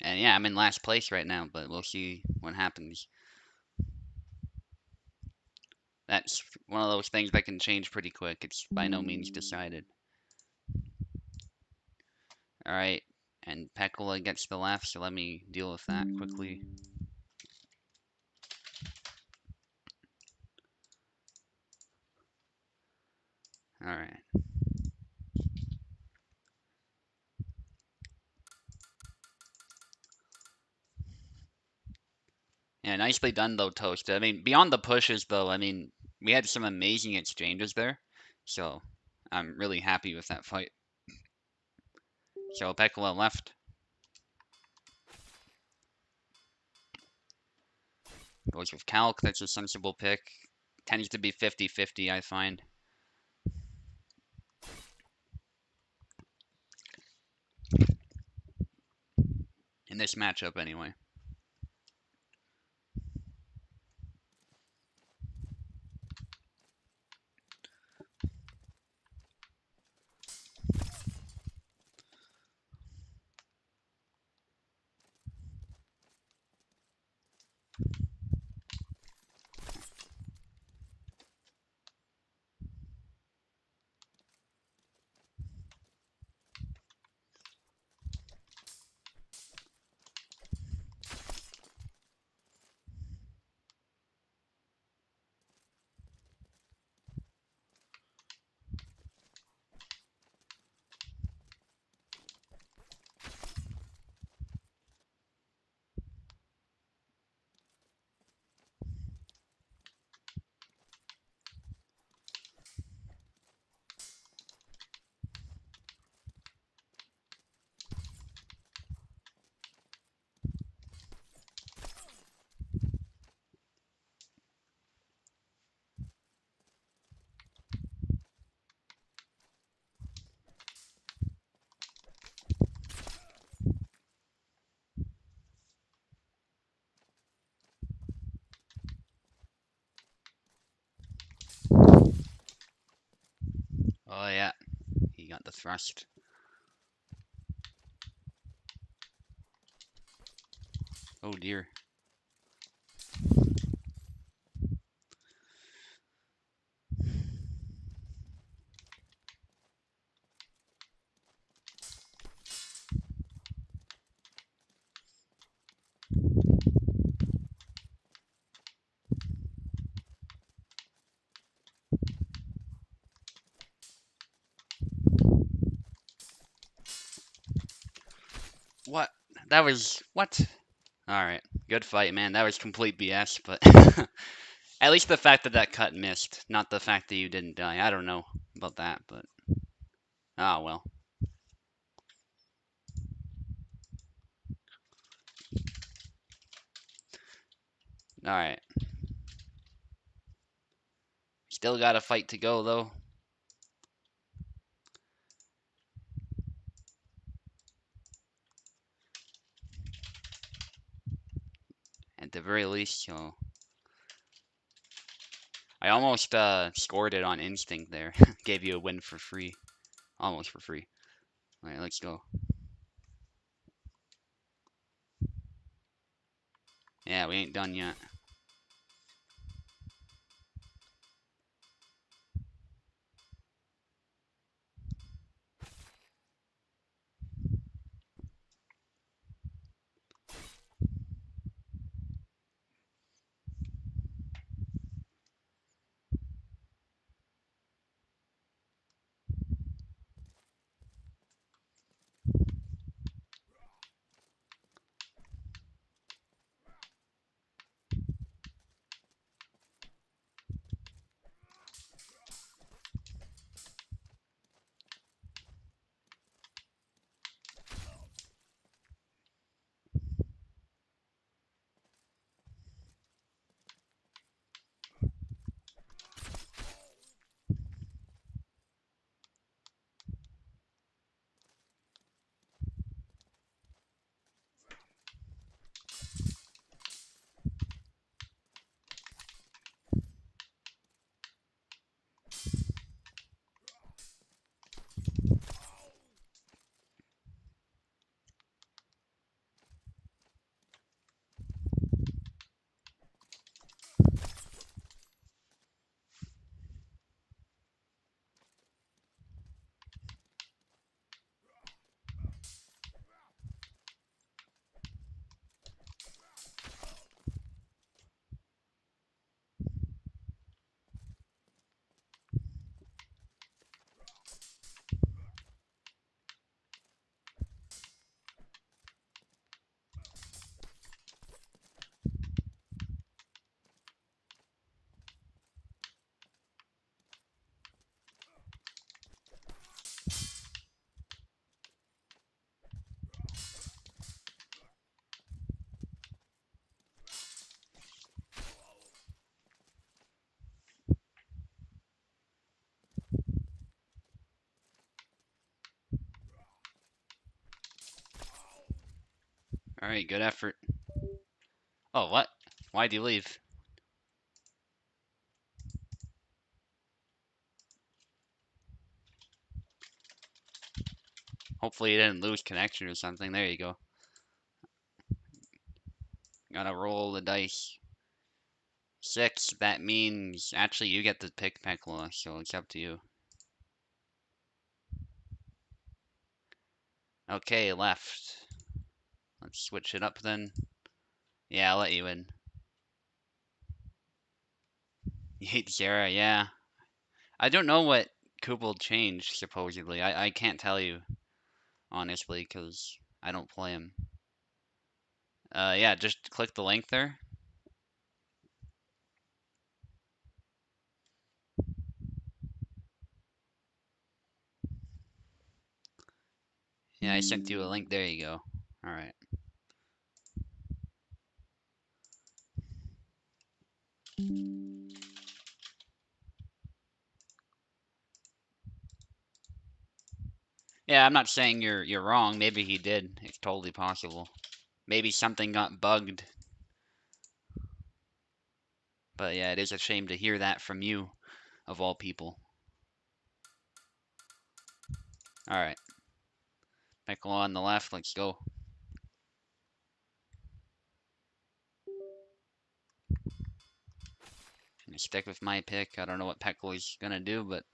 [SPEAKER 1] And yeah, I'm in last place right now, but we'll see what happens. That's one of those things that can change pretty quick. It's by no means decided. Alright, and Pekala gets the left, so let me deal with that quickly. Alright. Yeah, nicely done though, Toast. I mean, beyond the pushes though, I mean, we had some amazing exchanges there. So, I'm really happy with that fight. So, Pekala left. Goes with Calc. That's a sensible pick. Tends to be 50-50, I find. In this matchup, anyway. Oh, yeah. He got the thrust. Oh, dear. What? That was... What? Alright. Good fight, man. That was complete BS, but... At least the fact that that cut missed, not the fact that you didn't die. I don't know about that, but... Ah, well. Alright. Still got a fight to go, though. At the very least, so... I almost scored it on instinct there. Gave you a win for free. Almost for free. Alright, let's go. Yeah, we ain't done yet. Alright, good effort. Oh, what? Why'd you leave? Hopefully you didn't lose connection or something. There you go. Gotta roll the dice. 6, that means actually you get to pick Pekla, so it's up to you. Okay, left. Let's switch it up then. Yeah, I'll let you in. You hate Zara, yeah. I don't know what Kubel changed, supposedly. I can't tell you, honestly, because I don't play him. Yeah, just click the link there. Yeah, I sent you a link. There you go. Alright. Yeah, I'm not saying you're wrong. Maybe he did. It's totally possible. Maybe something got bugged. But yeah, it is a shame to hear that from you, of all people. Alright. Pickle on the left. Let's go. Gonna stick with my pick. I don't know what Peckle is gonna do, but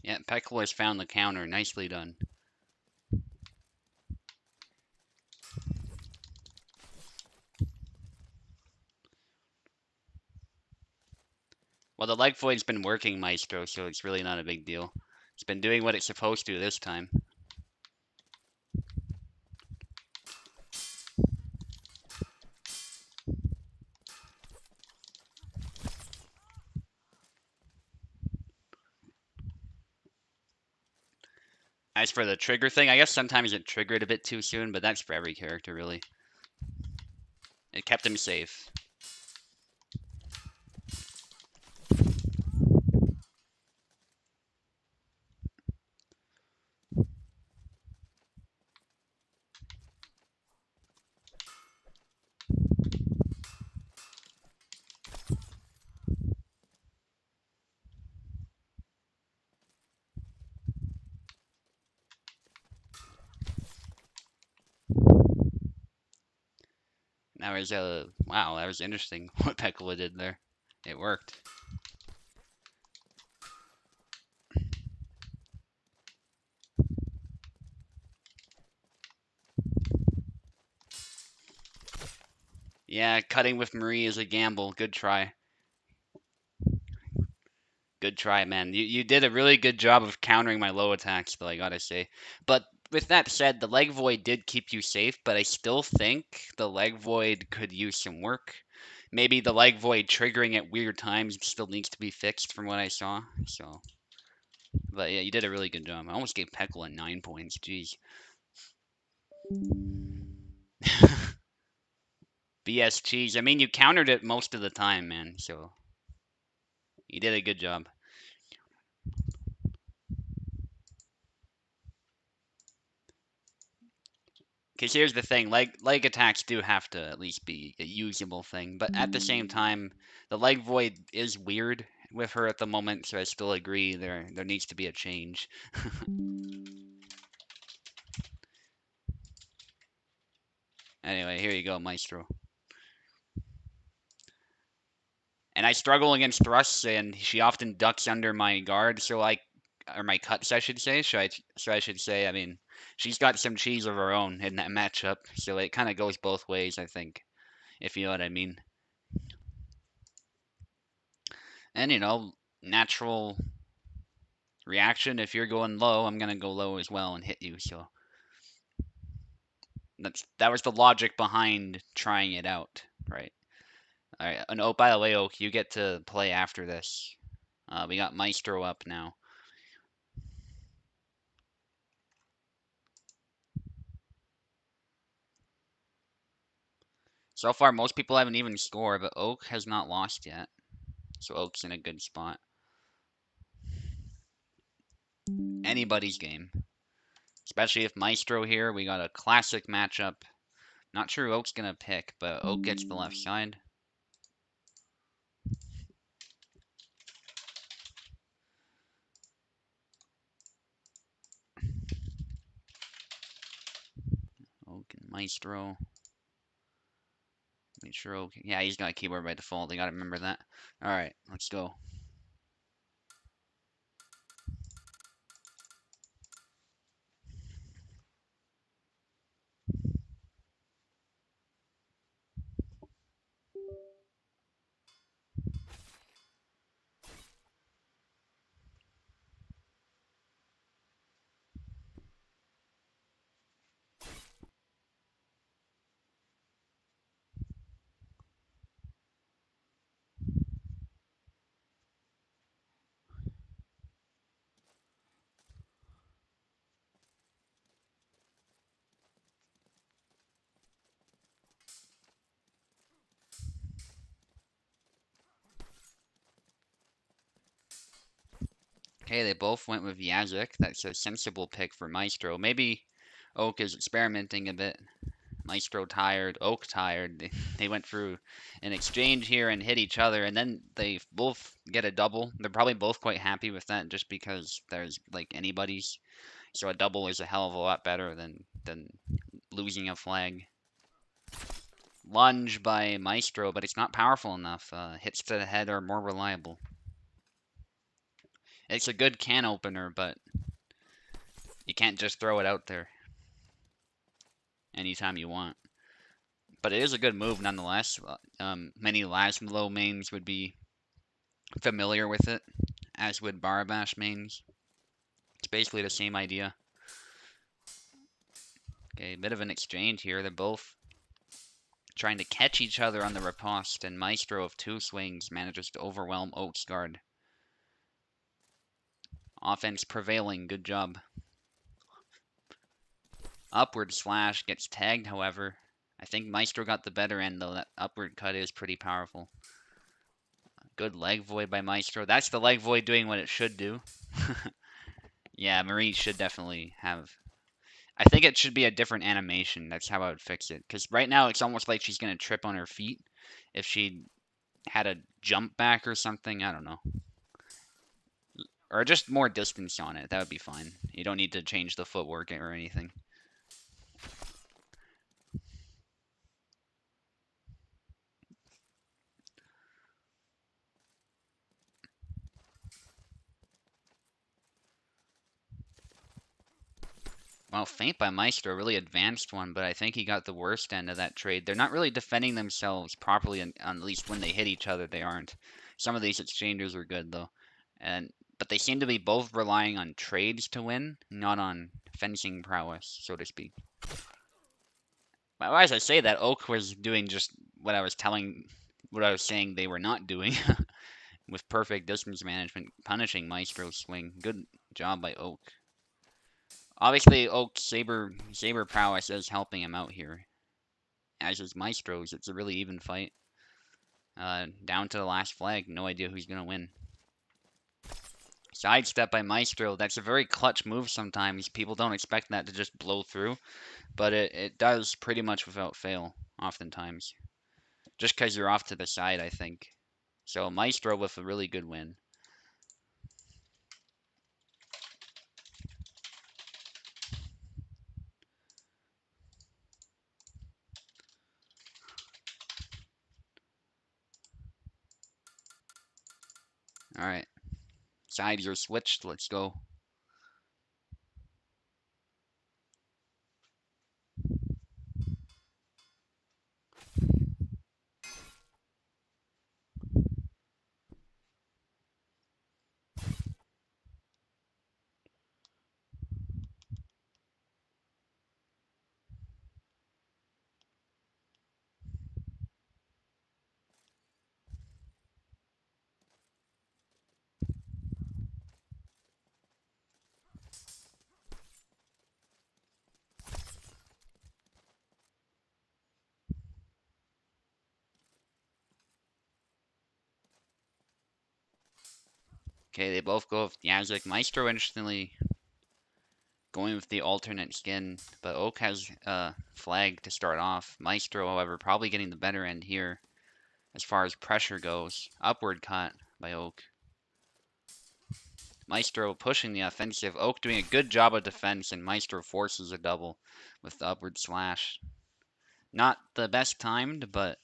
[SPEAKER 1] yeah, Peckle has found the counter. Nicely done. Well, the leg void's been working, Maestro, so it's really not a big deal. It's been doing what it's supposed to this time. As for the trigger thing, I guess sometimes it triggered a bit too soon, but that's for every character, really. It kept him safe. That was wow, that was interesting what Peckle did there. It worked. Yeah, cutting with Marie is a gamble. Good try. Good try, man. You did a really good job of countering my low attacks, though, I gotta say. But with that said, the leg void did keep you safe, but I still think the leg void could use some work. Maybe the leg void triggering at weird times still needs to be fixed from what I saw. So, but yeah, you did a really good job. I almost gave Peckle a 9 points. Jeez. BS cheese. I mean, you countered it most of the time, man. So you did a good job. Because here's the thing, leg attacks do have to at least be a usable thing, but at the same time, the leg void is weird with her at the moment, so I still agree there needs to be a change. Anyway, here you go, Maestro. And I struggle against thrusts, and she often ducks under my guard, so or my cuts, I should say. So I should say, I mean, she's got some cheese of her own in that matchup, so it kind of goes both ways, I think, if you know what I mean. And natural reaction. If you're going low, I'm gonna go low as well and hit you. So that was the logic behind trying it out, right? All right. And oh, by the way, Oak, you get to play after this. We got Maestro up now. So far, most people haven't even scored, but Oak has not lost yet. So Oak's in a good spot. Anybody's game. Especially if Maestro here, we got a classic matchup. Not sure who Oak's gonna pick, but Oak gets the left side. Oak and Maestro. Make sure Oak. Yeah, he's got a keyboard by default. They gotta remember that. All right, let's go. Okay, they both went with Yazik. That's a sensible pick for Maestro. Maybe Oak is experimenting a bit. Maestro tired, Oak tired. They went through an exchange here and hit each other, and then they both get a double. They're probably both quite happy with that just because there's like anybody's. So a double is a hell of a lot better than losing a flag. Lunge by Maestro, but it's not powerful enough. Hits to the head are more reliable. It's a good can opener, but you can't just throw it out there anytime you want. But it is a good move nonetheless. Many Laszlo mains would be familiar with it, as would Barabash mains. It's basically the same idea. Okay, a bit of an exchange here. They're both trying to catch each other on the riposte, and Maestro of two swings manages to overwhelm Oak's guard. Offense prevailing, good job. Upward slash gets tagged, however. I think Maestro got the better end, though. That upward cut is pretty powerful. Good leg void by Maestro. That's the leg void doing what it should do. Yeah, Marie should definitely have. I think it should be a different animation. That's how I would fix it. Because right now it's almost like she's going to trip on her feet. If she had a jump back or something, I don't know. Or just more distance on it. That would be fine. You don't need to change the footwork or anything. Well, feint by Maestro, really advanced one, but I think he got the worst end of that trade. They're not really defending themselves properly, at least when they hit each other, they aren't. Some of these exchanges are good, though. But they seem to be both relying on trades to win, not on fencing prowess, so to speak. Well, as I say that, Oak was doing just what what I was saying they were not doing, with perfect distance management, punishing Maestro's swing. Good job by Oak. Obviously, Oak's saber prowess is helping him out here. As is Maestro's, it's a really even fight. Down to the last flag, no idea who's gonna win. Sidestep by Maestro, that's a very clutch move sometimes. People don't expect that to just blow through, but it does pretty much without fail, oftentimes. Just because you're off to the side, I think. So Maestro with a really good win. Alright, sides are switched, let's go. Okay, they both go with Yazik. Maestro instantly going with the alternate skin, but Oak has a flag to start off. Maestro, however, probably getting the better end here as far as pressure goes. Upward cut by Oak. Maestro pushing the offensive. Oak doing a good job of defense, and Maestro forces a double with the upward slash. Not the best timed, but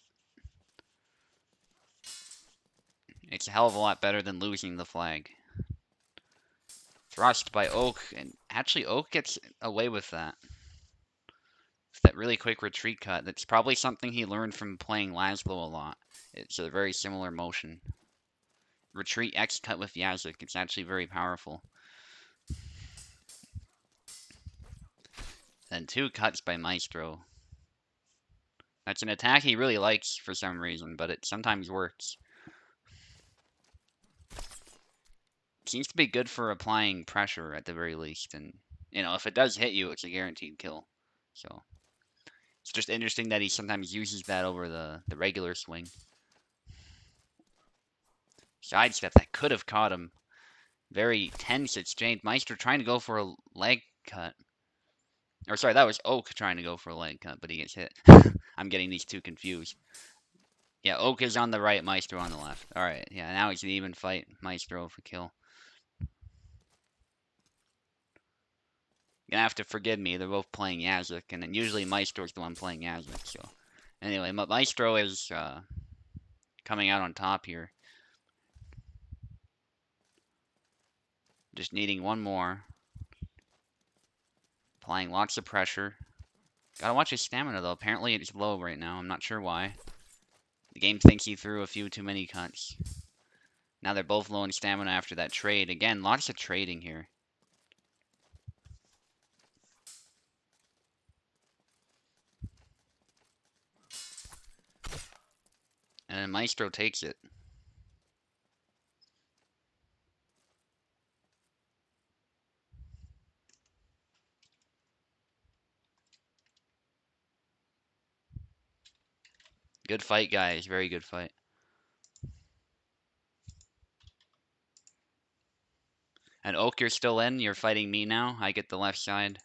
[SPEAKER 1] it's a hell of a lot better than losing the flag. Thrust by Oak, and actually Oak gets away with that. That really quick retreat cut. That's probably something he learned from playing Laszlo a lot. It's a very similar motion. Retreat X cut with Yazik. It's actually very powerful. Then two cuts by Maestro. That's an attack he really likes for some reason, but it sometimes works. Seems to be good for applying pressure at the very least, and if it does hit you, it's a guaranteed kill. So it's just interesting that he sometimes uses that over the regular swing. Sidestep that could have caught him. Very tense exchange. Meister trying to go for a leg cut. Or sorry, that was Oak trying to go for a leg cut, but he gets hit. I'm getting these two confused. Yeah, Oak is on the right, Maestro on the left. Alright, yeah, now it's an even fight. Maestro for kill. You're gonna have to forgive me, they're both playing Yazik, and then usually Maestro's the one playing Yazik, so. Anyway, Maestro is coming out on top here. Just needing one more. Applying lots of pressure. Gotta watch his stamina though. Apparently it's low right now. I'm not sure why. The game thinks he threw a few too many cuts. Now they're both low in stamina after that trade. Again, lots of trading here. And then Maestro takes it. Good fight, guys. Very good fight. And Oak, you're still in. You're fighting me now. I get the left side.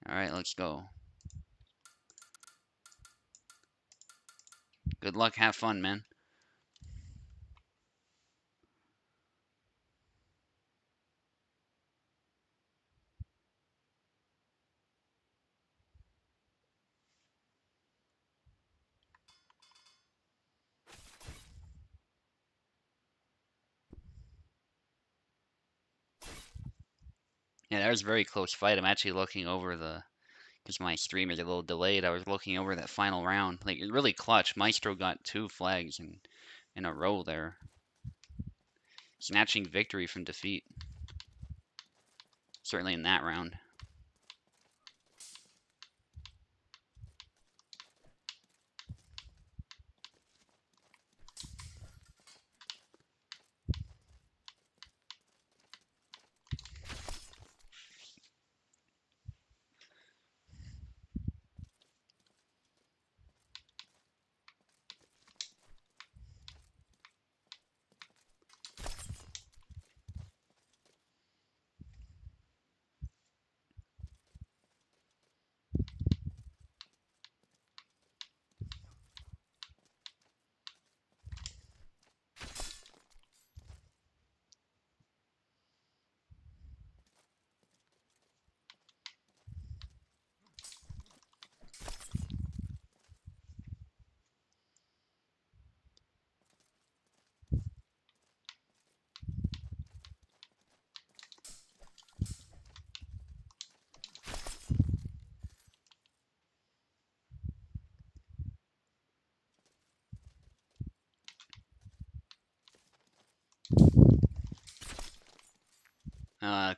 [SPEAKER 1] Alright, let's go. Good luck. Have fun, man. Yeah, that was a very close fight. I'm actually looking over because my stream is a little delayed. I was looking over that final round. Like, it really clutch. Maestro got 2 flags in a row there. Snatching victory from defeat. Certainly in that round.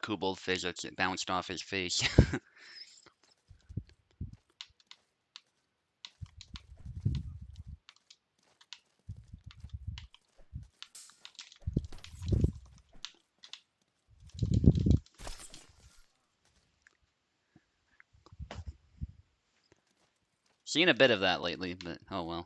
[SPEAKER 1] Kobold physics. It bounced off his face. Seen a bit of that lately, but oh well.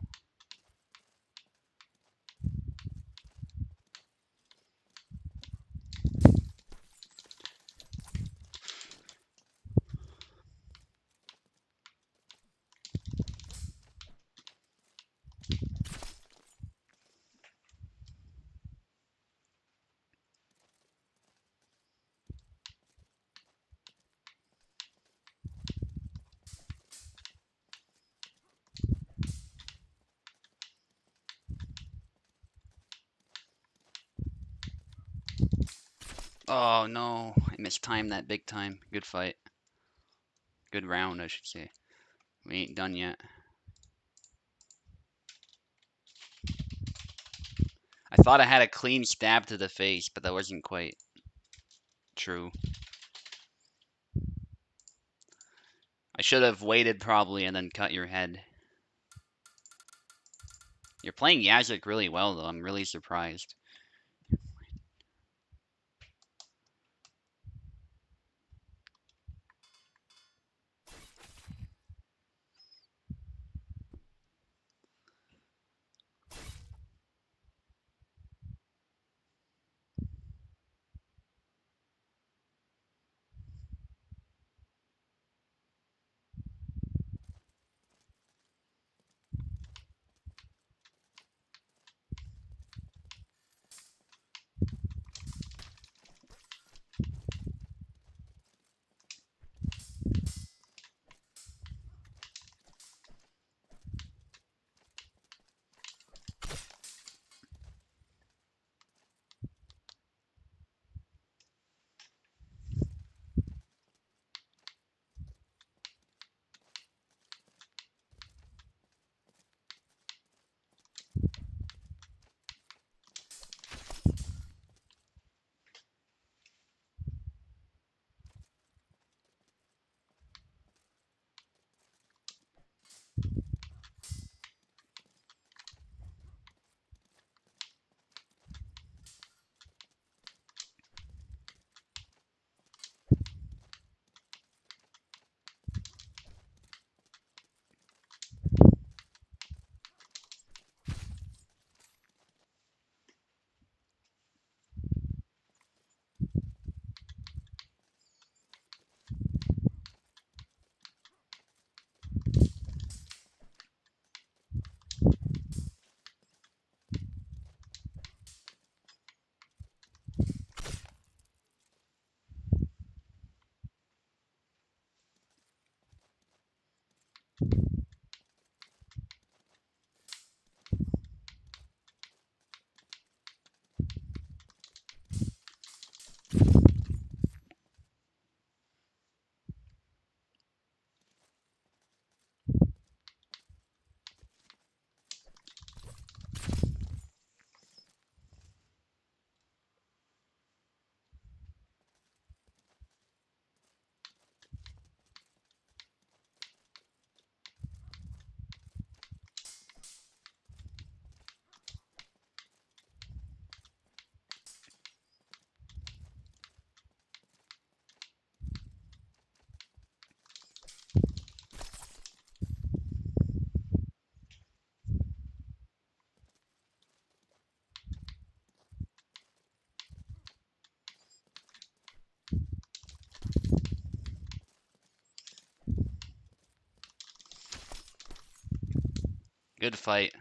[SPEAKER 1] Oh no, I mistimed that big time. Good fight. Good round, I should say. We ain't done yet. I thought I had a clean stab to the face, but that wasn't quite true. I should have waited probably and then cut your head. You're playing Yazik really well though. I'm really surprised. Good fight.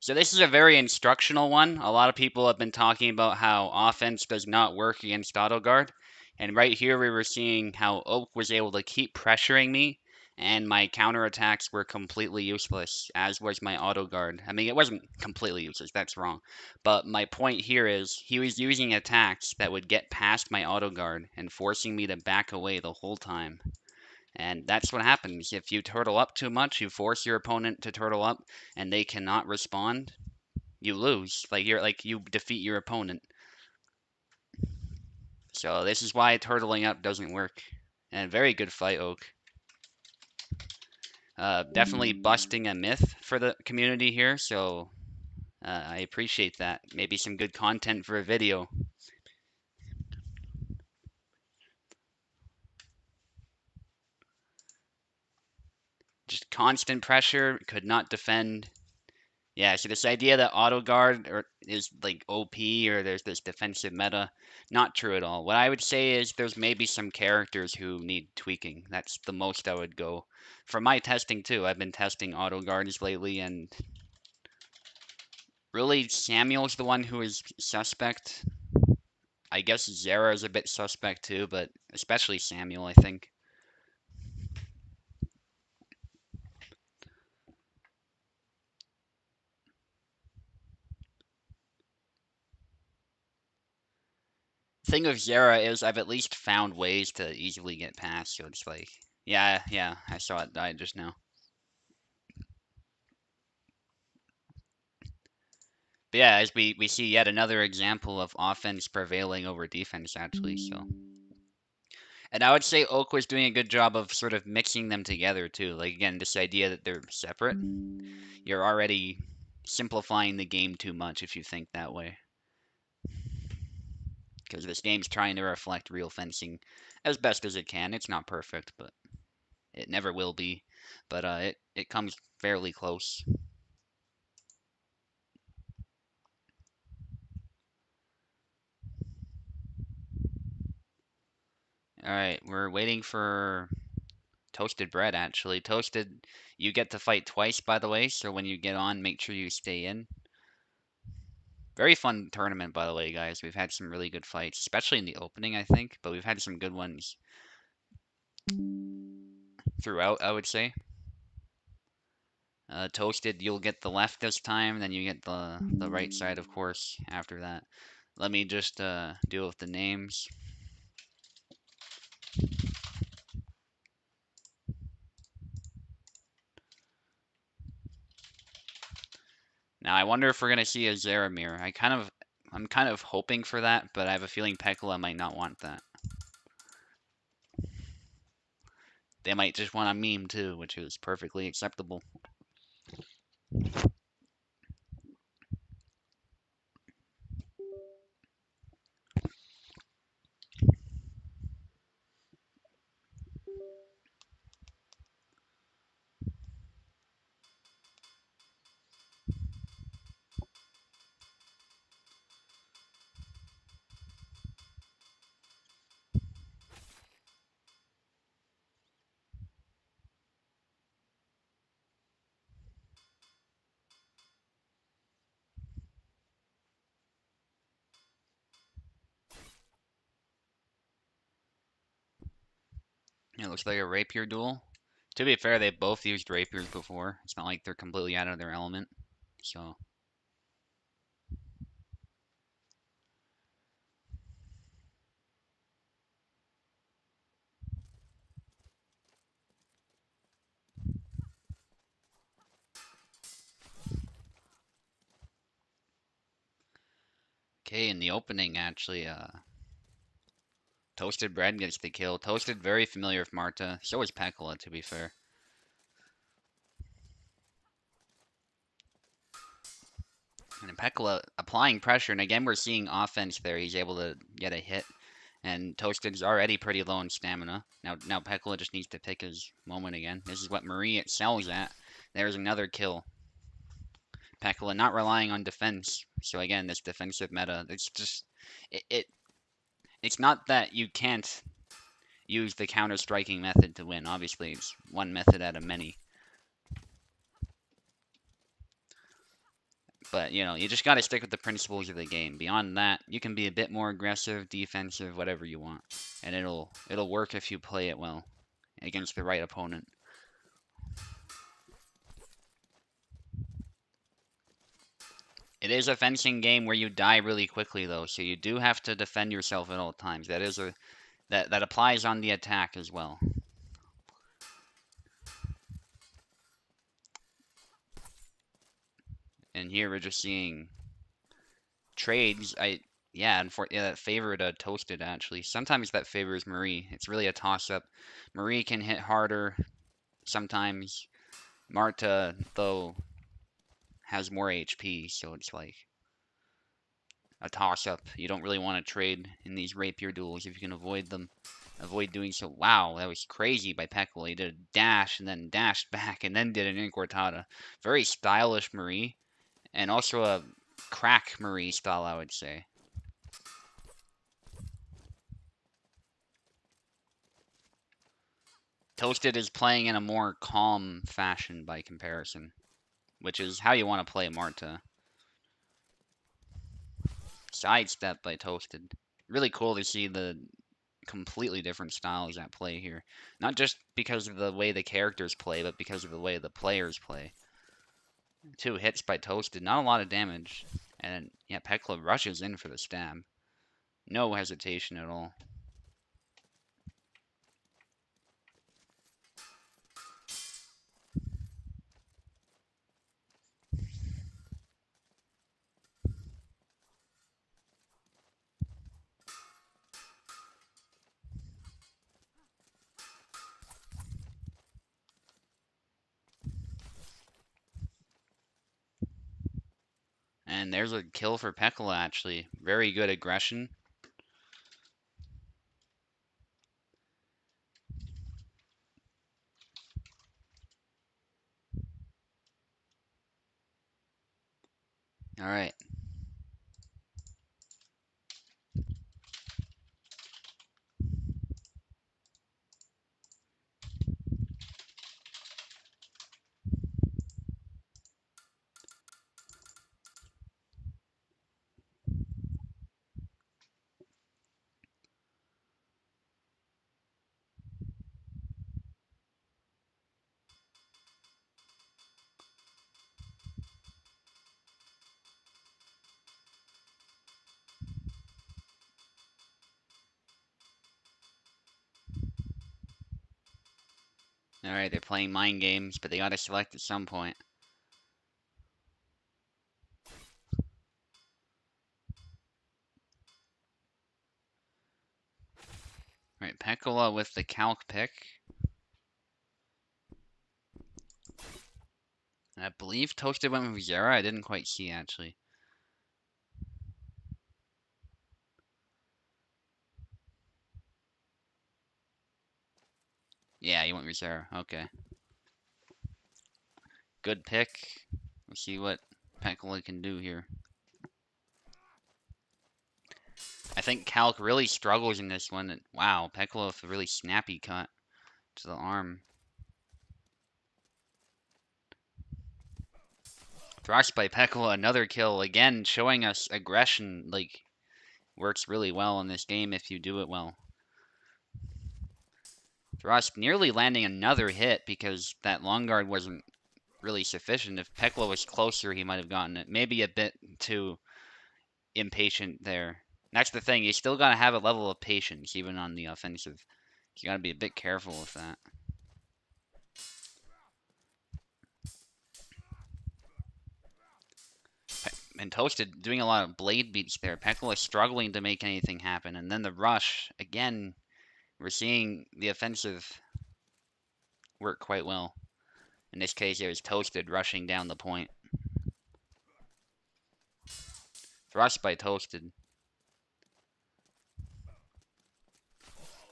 [SPEAKER 1] So this is a very instructional one. A lot of people have been talking about how offense does not work against auto guard. And right here we were seeing how Oak was able to keep pressuring me and my counterattacks were completely useless, as was my auto guard. I mean, it wasn't completely useless, that's wrong. But my point here is he was using attacks that would get past my auto guard and forcing me to back away the whole time. And that's what happens. If you turtle up too much, you force your opponent to turtle up and they cannot respond, you lose. Like you defeat your opponent. So this is why turtling up doesn't work. And very good fight, Oak. Definitely busting a myth for the community here, so I appreciate that. Maybe some good content for a video. Just constant pressure, could not defend. Yeah, so this idea that auto guard is like OP or there's this defensive meta, not true at all. What I would say is there's maybe some characters who need tweaking. That's the most I would go. For my testing too, I've been testing auto guards lately, and really Samuel's the one who is suspect. I guess Zara is a bit suspect too, but especially Samuel, I think. Thing of Zara is I've at least found ways to easily get past, so it's like, yeah, I saw it die just now. But yeah, as we see yet another example of offense prevailing over defense, actually. So, and I would say Oak was doing a good job of sort of mixing them together too. Like again, this idea that they're separate. You're already simplifying the game too much if you think that way. Because this game's trying to reflect real fencing as best as it can. It's not perfect, but it never will be. But it comes fairly close. All right, we're waiting for toasted bread, actually. Toasted, you get to fight twice, by the way, so when you get on, make sure you stay in. Very fun tournament, by the way, guys. We've had some really good fights, especially in the opening, I think, but we've had some good ones throughout, I would say. Toasted, you'll get the left this time, then you get the right side, of course, after that. Let me just deal with the names. Now, I wonder if we're gonna see a Zaramir. I'm kind of hoping for that, but I have a feeling Pekla might not want that. They might just want a meme too, which is perfectly acceptable. It looks like a rapier duel. To be fair, they both used rapiers before. It's not like they're completely out of their element. So, okay, in the opening, actually, Toasted Bread gets the kill. Toasted, very familiar with Marta. So is Pekla, to be fair. And Pekla applying pressure, and again, we're seeing offense there. He's able to get a hit. And Toasted's already pretty low in stamina. Now Pekla just needs to pick his moment again. This is what Marie excels at. There's another kill. Pekla not relying on defense. So again, this defensive meta, it's just it it's not that you can't use the counter striking method to win. Obviously, it's one method out of many. But you know, you just got to stick with the principles of the game. Beyond that, you can be a bit more aggressive, defensive, whatever you want, and it'll work if you play it well against the right opponent. It is a fencing game where you die really quickly though, so you do have to defend yourself at all times. That applies on the attack as well. And here we're just seeing trades. Yeah, and yeah, that favored Toasted actually. Sometimes that favors Marie. It's really a toss-up. Marie can hit harder. Sometimes Marta, though, has more HP, so it's like a toss-up. You don't really want to trade in these rapier duels if you can avoid them. Avoid doing so. Wow, that was crazy by Pekla. He did a dash and then dashed back and then did an incortada. Very stylish Marie, and also a crack Marie style, I would say. Toasted is playing in a more calm fashion by comparison, which is how you want to play Marta. Sidestep by Toasted. Really cool to see the completely different styles at play here. Not just because of the way the characters play, but because of the way the players play. 2 hits by Toasted, not a lot of damage. And yeah, Pekla rushes in for the stab. No hesitation at all. And there's a kill for Pekla, actually. Very good aggression. All right. All right, they're playing mind games, but they got to select at some point. All right, Pekla with the calc pick. And I believe Toasted went with Zera. I didn't quite see, actually. Yeah, he went with Zera. Okay. Good pick. Let's see what Pekla can do here. I think Calc really struggles in this one. Wow, Pekla with a really snappy cut to the arm. Thrust by Pekla, another kill. Again, showing us aggression, like, works really well in this game if you do it well. Thrust nearly landing another hit because that long guard wasn't really sufficient. If Pekla was closer, he might have gotten it. Maybe a bit too impatient there. That's the thing. You still got to have a level of patience, even on the offensive. You got to be a bit careful with that. And Toasted doing a lot of blade beats there. Pekla struggling to make anything happen. And then the rush. Again, we're seeing the offensive work quite well. In this case, it was Toasted rushing down the point. Thrust by Toasted.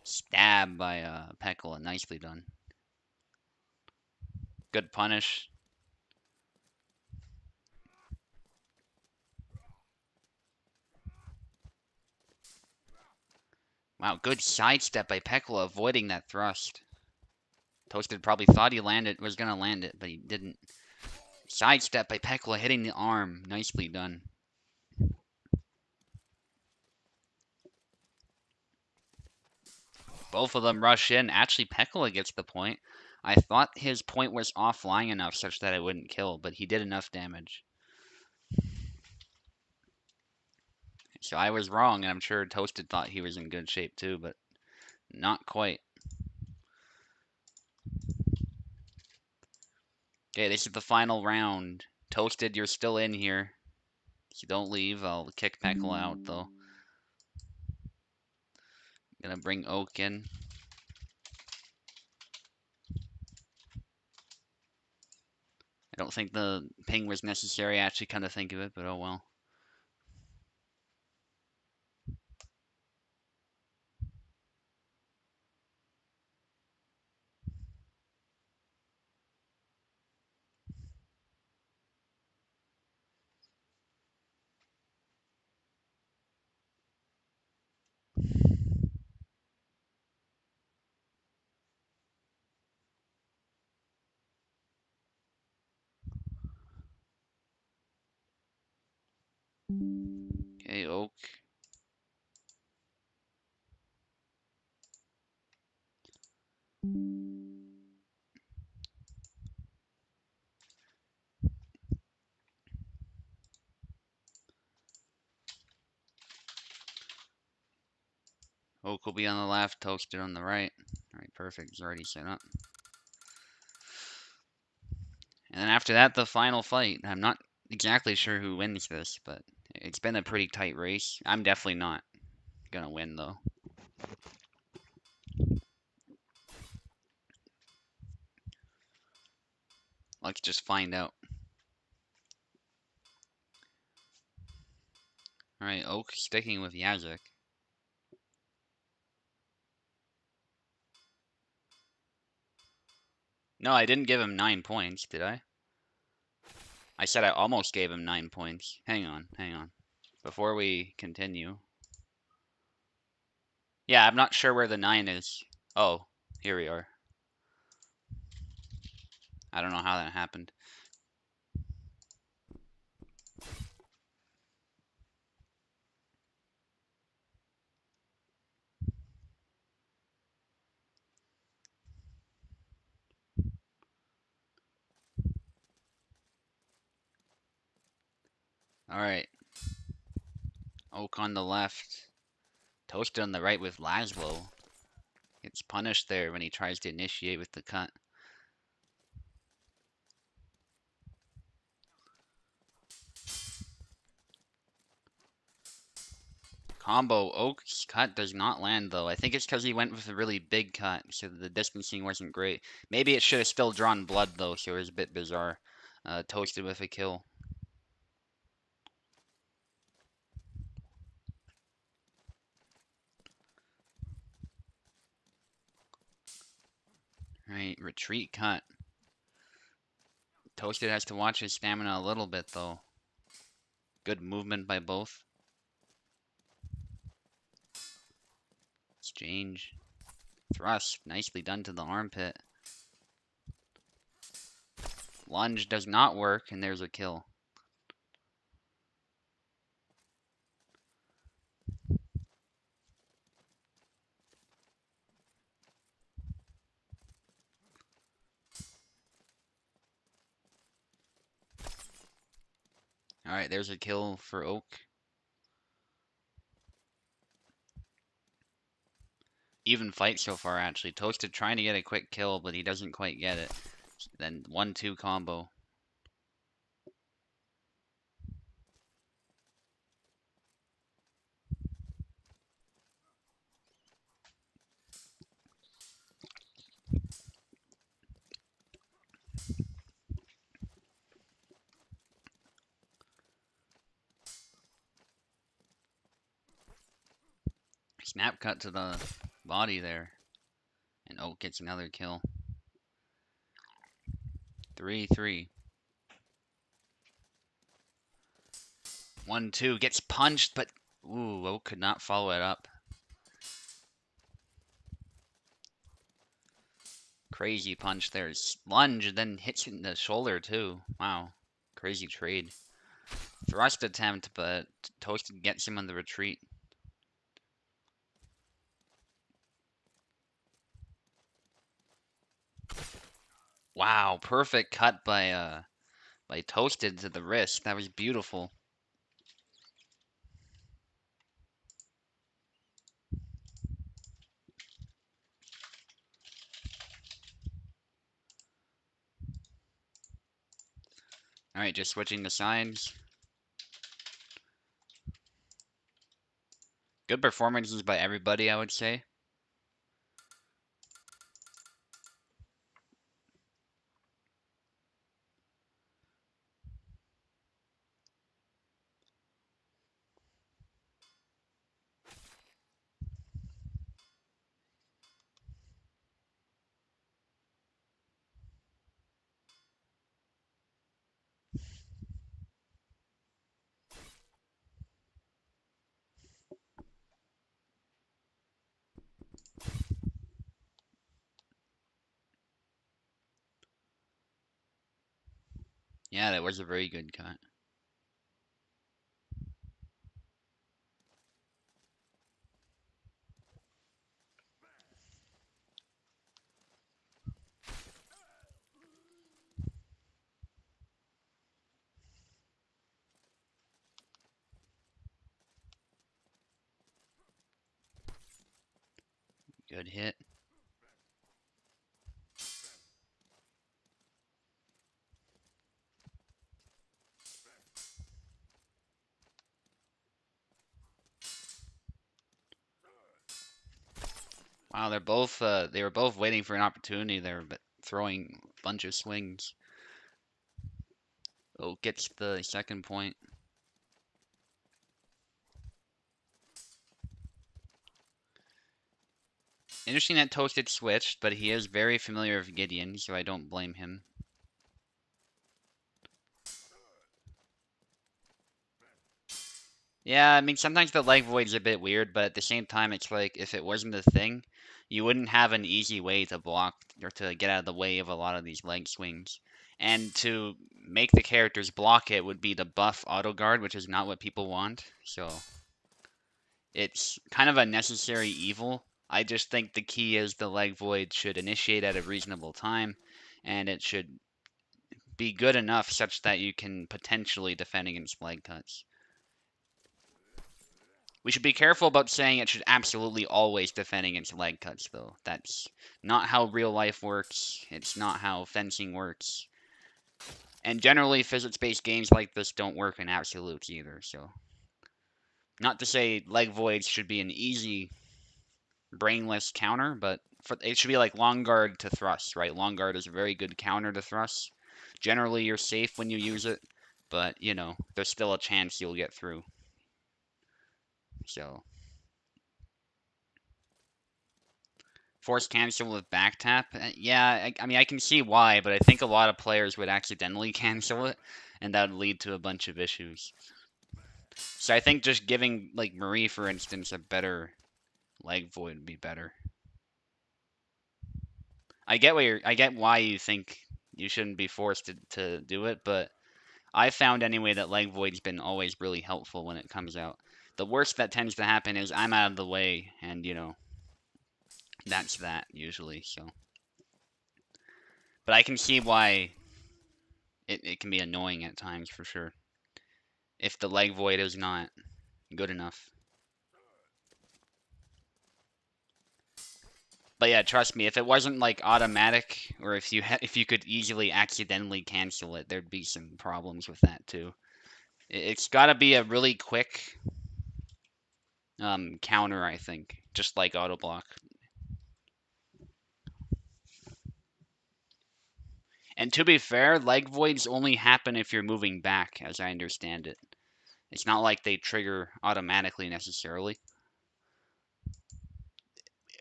[SPEAKER 1] Stab by Pekla. Nicely done. Good punish. Wow, good sidestep by Pekla avoiding that thrust. Toasted probably thought he was gonna land it, but he didn't. Sidestep by Pekla hitting the arm. Nicely done. Both of them rush in. Actually, Pekla gets the point. I thought his point was offline enough such that it wouldn't kill, but he did enough damage. So I was wrong, and I'm sure Toasted thought he was in good shape too, but not quite. Okay, this is the final round. Toasted, you're still in here. If you don't leave, I'll kick Pekla out, though. Gonna bring Oak in. I don't think the ping was necessary. I actually kind of think of it, but oh well. Okay, Oak. Oak will be on the left, Toasted on the right. Alright, perfect. It's already set up. And then after that, the final fight. I'm not exactly sure who wins this, but it's been a pretty tight race. I'm definitely not gonna win, though. Let's just find out. Alright, Oak sticking with Yazek. No, I didn't give him 9 points, did I? I said I almost gave him 9 points. Hang on, hang on. Before we continue. Yeah, I'm not sure where the 9 is. Oh, here we are. I don't know how that happened. Alright. Oak on the left. Toasted on the right with Laszlo. Gets punished there when he tries to initiate with the cut. Combo Oak's cut does not land though. I think it's because he went with a really big cut, so the distancing wasn't great. Maybe it should have still drawn blood though, so it was a bit bizarre. Toasted with a kill. Right, retreat cut. Toasted has to watch his stamina a little bit though. Good movement by both. Exchange. Thrust. Nicely done to the armpit. Lunge does not work, and there's a kill. Alright, there's a kill for Oak. Even fight so far, actually. Toasted trying to get a quick kill, but he doesn't quite get it. Then 1-2 combo. Snap cut to the body there. And Oak gets another kill. 3-3. 1-2. Gets punched, but... Ooh, Oak could not follow it up. Crazy punch there. Lunge, then hits in the shoulder, too. Wow. Crazy trade. Thrust attempt, but Toasted gets him on the retreat. Wow, perfect cut by Toasted to the wrist. That was beautiful. Alright, just switching the sides. Good performances by everybody, I would say. Yeah, that was a very good cut. Good hit. Wow, they were both waiting for an opportunity there, but throwing a bunch of swings. Oh, gets the second point. Interesting that Toasted switched, but he is very familiar with Gideon, so I don't blame him. Yeah, I mean, sometimes the leg void is a bit weird, but at the same time, it's like if it wasn't a thing, you wouldn't have an easy way to block or to get out of the way of a lot of these leg swings. And to make the characters block it would be to buff auto guard, which is not what people want. So it's kind of a necessary evil. I just think the key is the leg void should initiate at a reasonable time, and it should be good enough such that you can potentially defend against leg cuts. We should be careful about saying it should absolutely always defend against leg cuts, though. That's not how real life works. It's not how fencing works. And generally, physics-based games like this don't work in absolutes either, so. Not to say leg voids should be an easy, brainless counter, but it should be like long guard to thrust, right? Long guard is a very good counter to thrust. Generally, you're safe when you use it, but, you know, there's still a chance you'll get through. So. Force cancel with back tap? Yeah, I mean, I can see why, but I think a lot of players would accidentally cancel it, and that would lead to a bunch of issues. So I think just giving, like, Marie, for instance, a better leg void would be better. I get why you think you shouldn't be forced to do it, but I found anyway that leg void's been always really helpful when it comes out. The worst that tends to happen is I'm out of the way, and, you know, that's that usually, so. But I can see why it can be annoying at times for sure. If the leg void is not good enough. But yeah, trust me, if it wasn't like automatic, or if you could easily accidentally cancel it, there'd be some problems with that too. It's got to be a really quick counter, I think, just like auto block. And to be fair, leg voids only happen if you're moving back, as I understand it. It's not like they trigger automatically necessarily,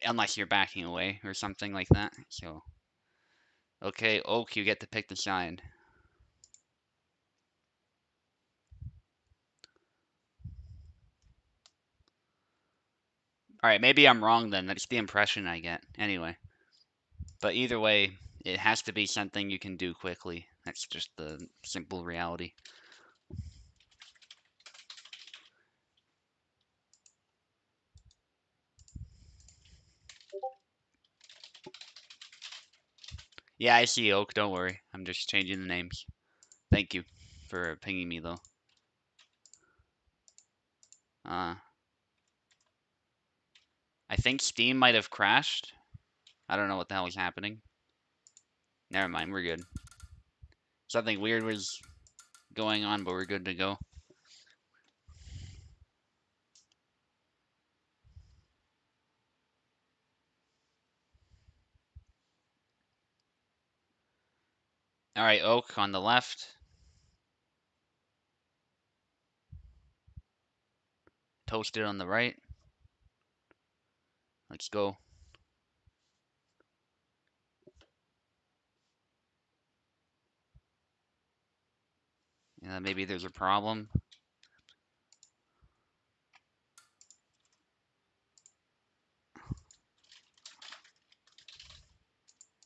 [SPEAKER 1] unless you're backing away or something like that. So, okay, Oak, you get to pick the side. All right, maybe I'm wrong then. That's the impression I get. Anyway, but either way, it has to be something you can do quickly. That's just the simple reality. Yeah, I see Oak. Don't worry. I'm just changing the names. Thank you for pinging me though. Uh, I think Steam might have crashed. I don't know what the hell is happening. Never mind, we're good. Something weird was going on, but we're good to go. Alright, Oak on the left. Toasted on the right. Let's go. Maybe there's a problem.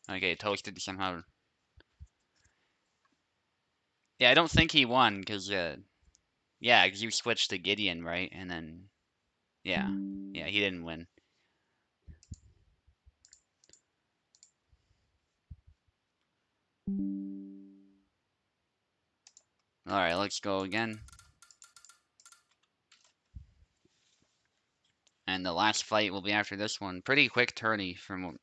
[SPEAKER 1] Okay, Toasted somehow. Yeah, I don't think he won, because, yeah, because you switched to Gideon, right? And then, yeah. Yeah, he didn't win. Alright, let's go again. And the last fight will be after this one. Pretty quick tourney from what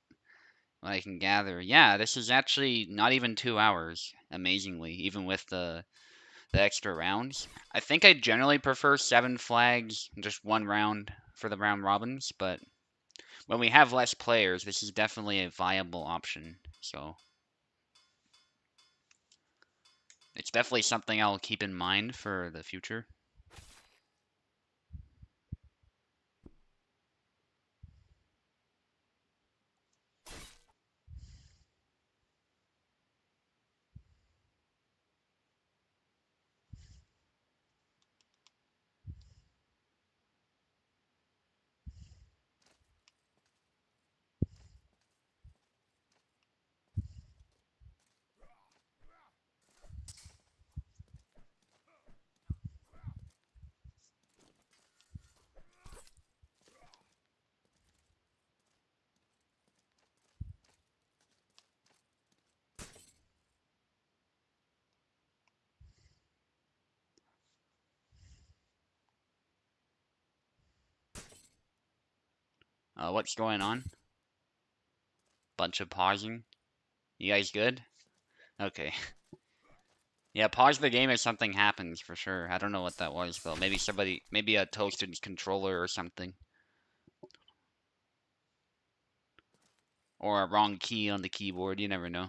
[SPEAKER 1] I can gather. Yeah, this is actually not even 2 hours, amazingly, even with the extra rounds. I think I generally prefer 7 flags, just one round for the round robins, but when we have less players, this is definitely a viable option. So it's definitely something I'll keep in mind for the future. What's going on? Bunch of pausing. You guys good? Okay. Yeah, pause the game if something happens for sure. I don't know what that was though. Maybe a toasted controller or something. Or a wrong key on the keyboard, you never know.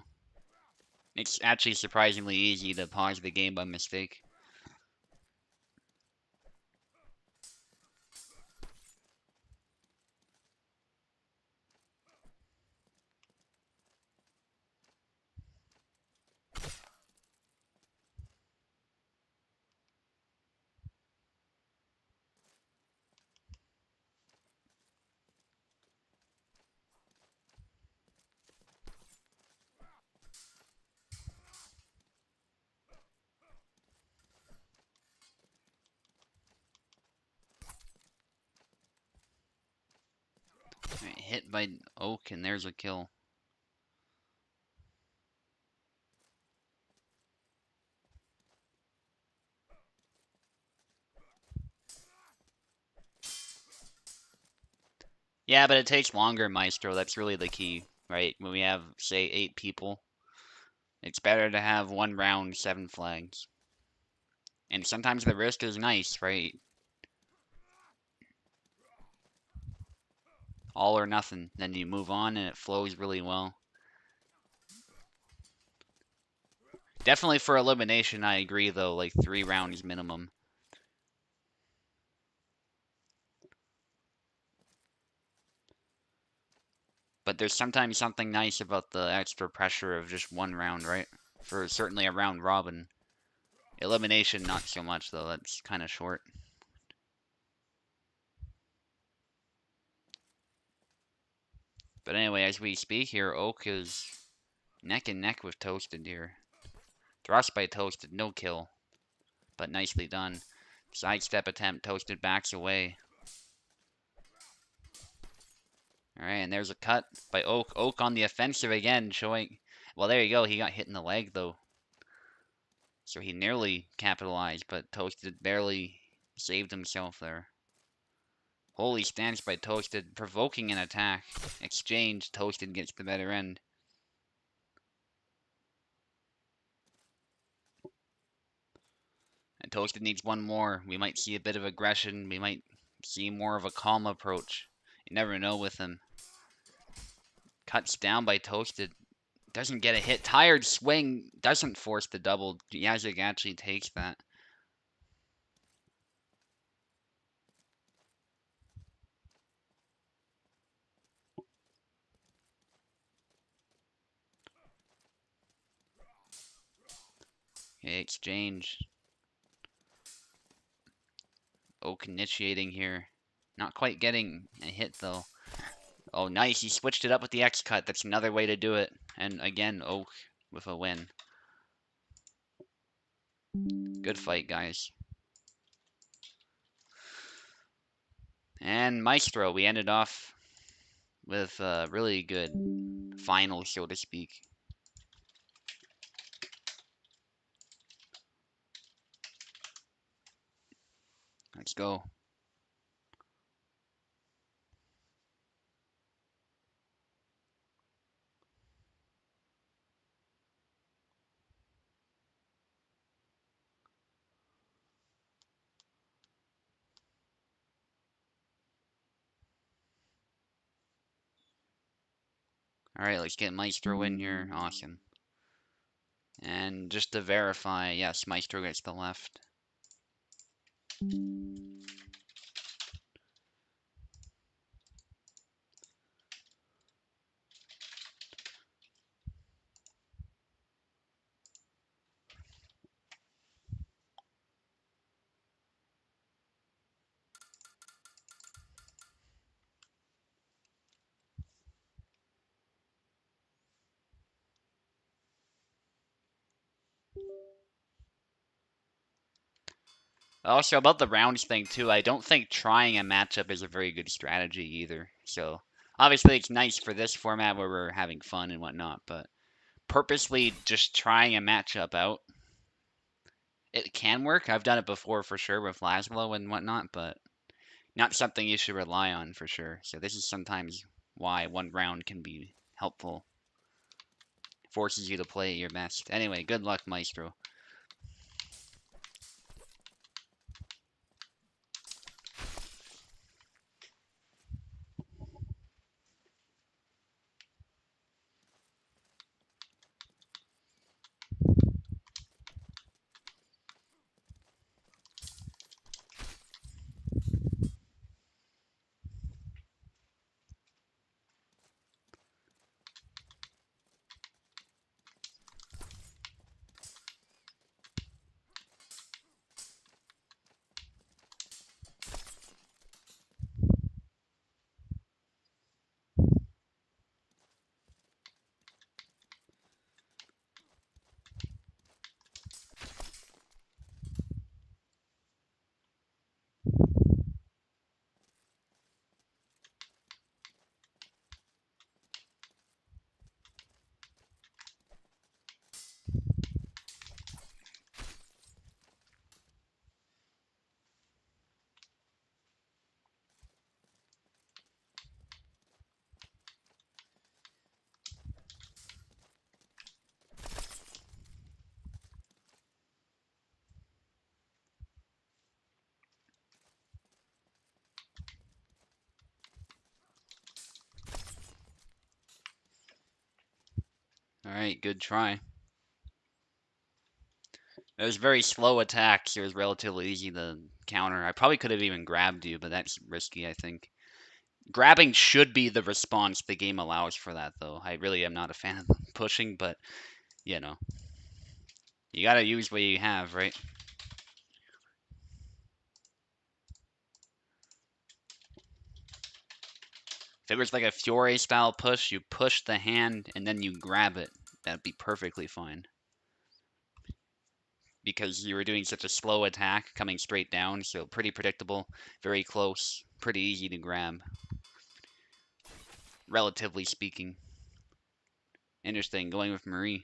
[SPEAKER 1] It's actually surprisingly easy to pause the game by mistake. Right, hit by Oak, and there's a kill. Yeah, but it takes longer, Maestro. That's really the key, right? When we have, say, 8 people, it's better to have one round, 7 flags. And sometimes the risk is nice, right? All or nothing. Then you move on, and it flows really well. Definitely for elimination, I agree, though, like 3 rounds minimum. But there's sometimes something nice about the extra pressure of just one round, right? For certainly a round robin. Elimination, not so much, though. That's kind of short. But anyway, as we speak here, Oak is neck and neck with Toasted here. Thrust by Toasted, no kill. But nicely done. Sidestep attempt, Toasted backs away. Alright, and there's a cut by Oak. Oak on the offensive again, showing... Well, there you go. He got hit in the leg, though. So he nearly capitalized, but Toasted barely saved himself there. Holy stance by Toasted, provoking an attack. Exchange, Toasted gets the better end. And Toasted needs one more. We might see a bit of aggression. We might see more of a calm approach. You never know with him. Cuts down by Toasted. Doesn't get a hit. Tired swing doesn't force the double. Yazik actually takes that. Okay, exchange. Oak initiating here. Not quite getting a hit though. Oh, nice. He switched it up with the X cut. That's another way to do it. And again, Oak with a win. Good fight, guys. And Maestro, we ended off with a really good final, so to speak. Let's go. Alright, let's get Maestro in here. Awesome. And just to verify, yes, Maestro gets the left. Also, about the rounds thing, too, I don't think trying a matchup is a very good strategy either. So, obviously, it's nice for this format where we're having fun and whatnot, but purposely just trying a matchup out, it can work. I've done it before for sure with Laszlo and whatnot, but not something you should rely on for sure. So, this is sometimes why one round can be helpful. Forces you to play your best. Anyway, good luck, Maestro. Alright, good try. It was very slow attacks. It was relatively easy to counter. I probably could have even grabbed you, but that's risky, I think. Grabbing should be the response the game allows for that, though. I really am not a fan of pushing, but, you know. You gotta use what you have, right? If it was like a Fiore-style push, you push the hand and then you grab it. That'd be perfectly fine. Because you were doing such a slow attack coming straight down, so pretty predictable, very close, pretty easy to grab. Relatively speaking. Interesting, going with Marie.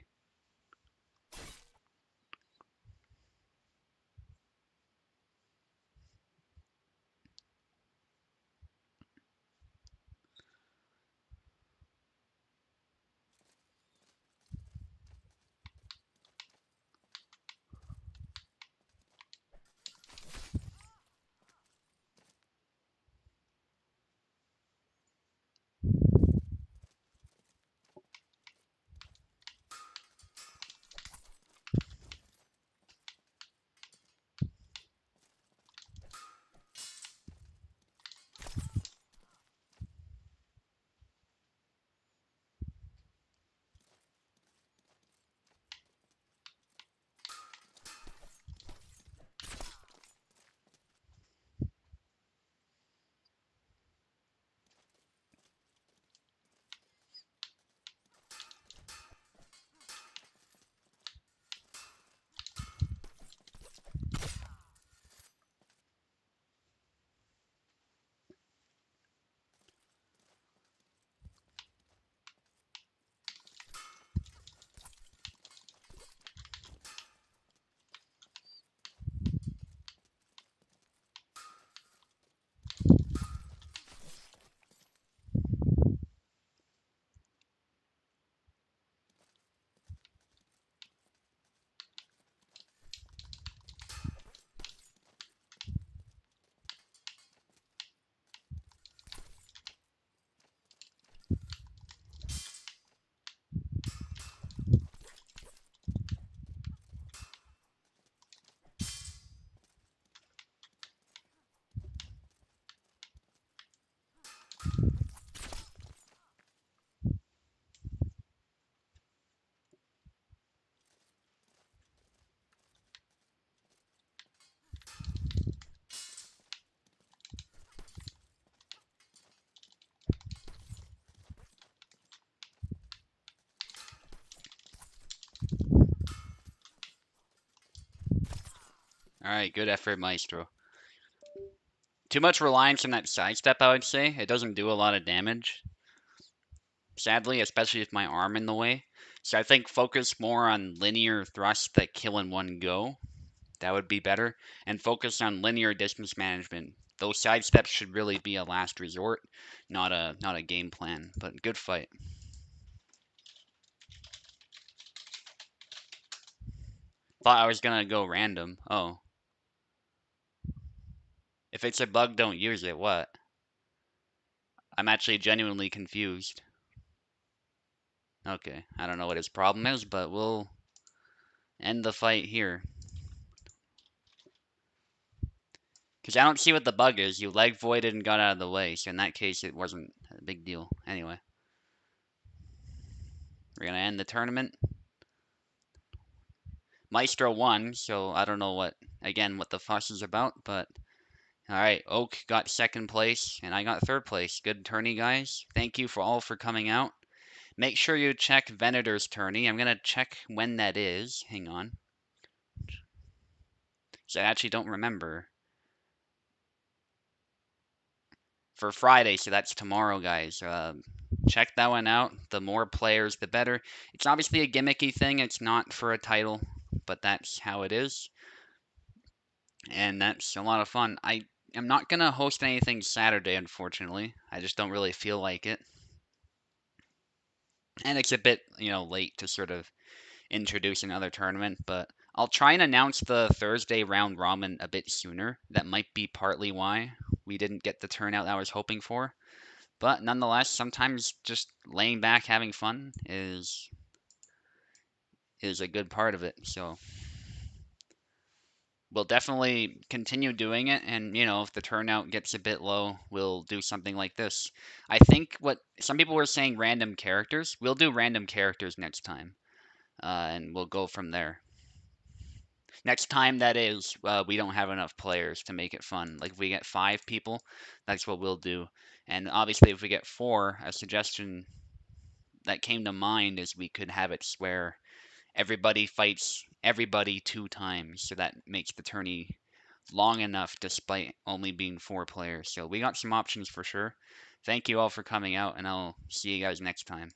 [SPEAKER 1] All right, good effort, Maestro. Too much reliance on that sidestep, I would say. It doesn't do a lot of damage, sadly, especially with my arm in the way. So I think focus more on linear thrusts that kill in one go. That would be better. And focus on linear distance management. Those sidesteps should really be a last resort, not a game plan. But good fight. Thought I was gonna go random. Oh, if it's a bug, don't use it. What? I'm actually genuinely confused. Okay, I don't know what his problem is, but we'll end the fight here. Because I don't see what the bug is. You leg voided and got out of the way, so in that case, it wasn't a big deal. Anyway, we're gonna end the tournament. Maestro won, so I don't know what the fuss is about, but alright, Oak got second place, and I got third place. Good tourney, guys. Thank you for all for coming out. Make sure you check Venator's tourney. I'm gonna check when that is. Hang on. Because I actually don't remember. For Friday, so that's tomorrow, guys. Check that one out. The more players, the better. It's obviously a gimmicky thing. It's not for a title, but that's how it is, and that's a lot of fun. I am not gonna host anything Saturday, unfortunately. I just don't really feel like it, and it's a bit, late to sort of introduce another tournament. But I'll try and announce the Thursday round robin a bit sooner. That might be partly why we didn't get the turnout I was hoping for. But nonetheless, sometimes just laying back having fun is a good part of it. So we'll definitely continue doing it, and if the turnout gets a bit low, we'll do something like this. I think what some people were saying, random characters. We'll do random characters next time, and we'll go from there. Next time, that is, we don't have enough players to make it fun. Like if we get 5 people, that's what we'll do. And obviously, if we get 4, a suggestion that came to mind is we could have it where everybody fights everybody 2 times, so that makes the tourney long enough despite only being 4 players. So we got some options for sure. Thank you all for coming out, and I'll see you guys next time.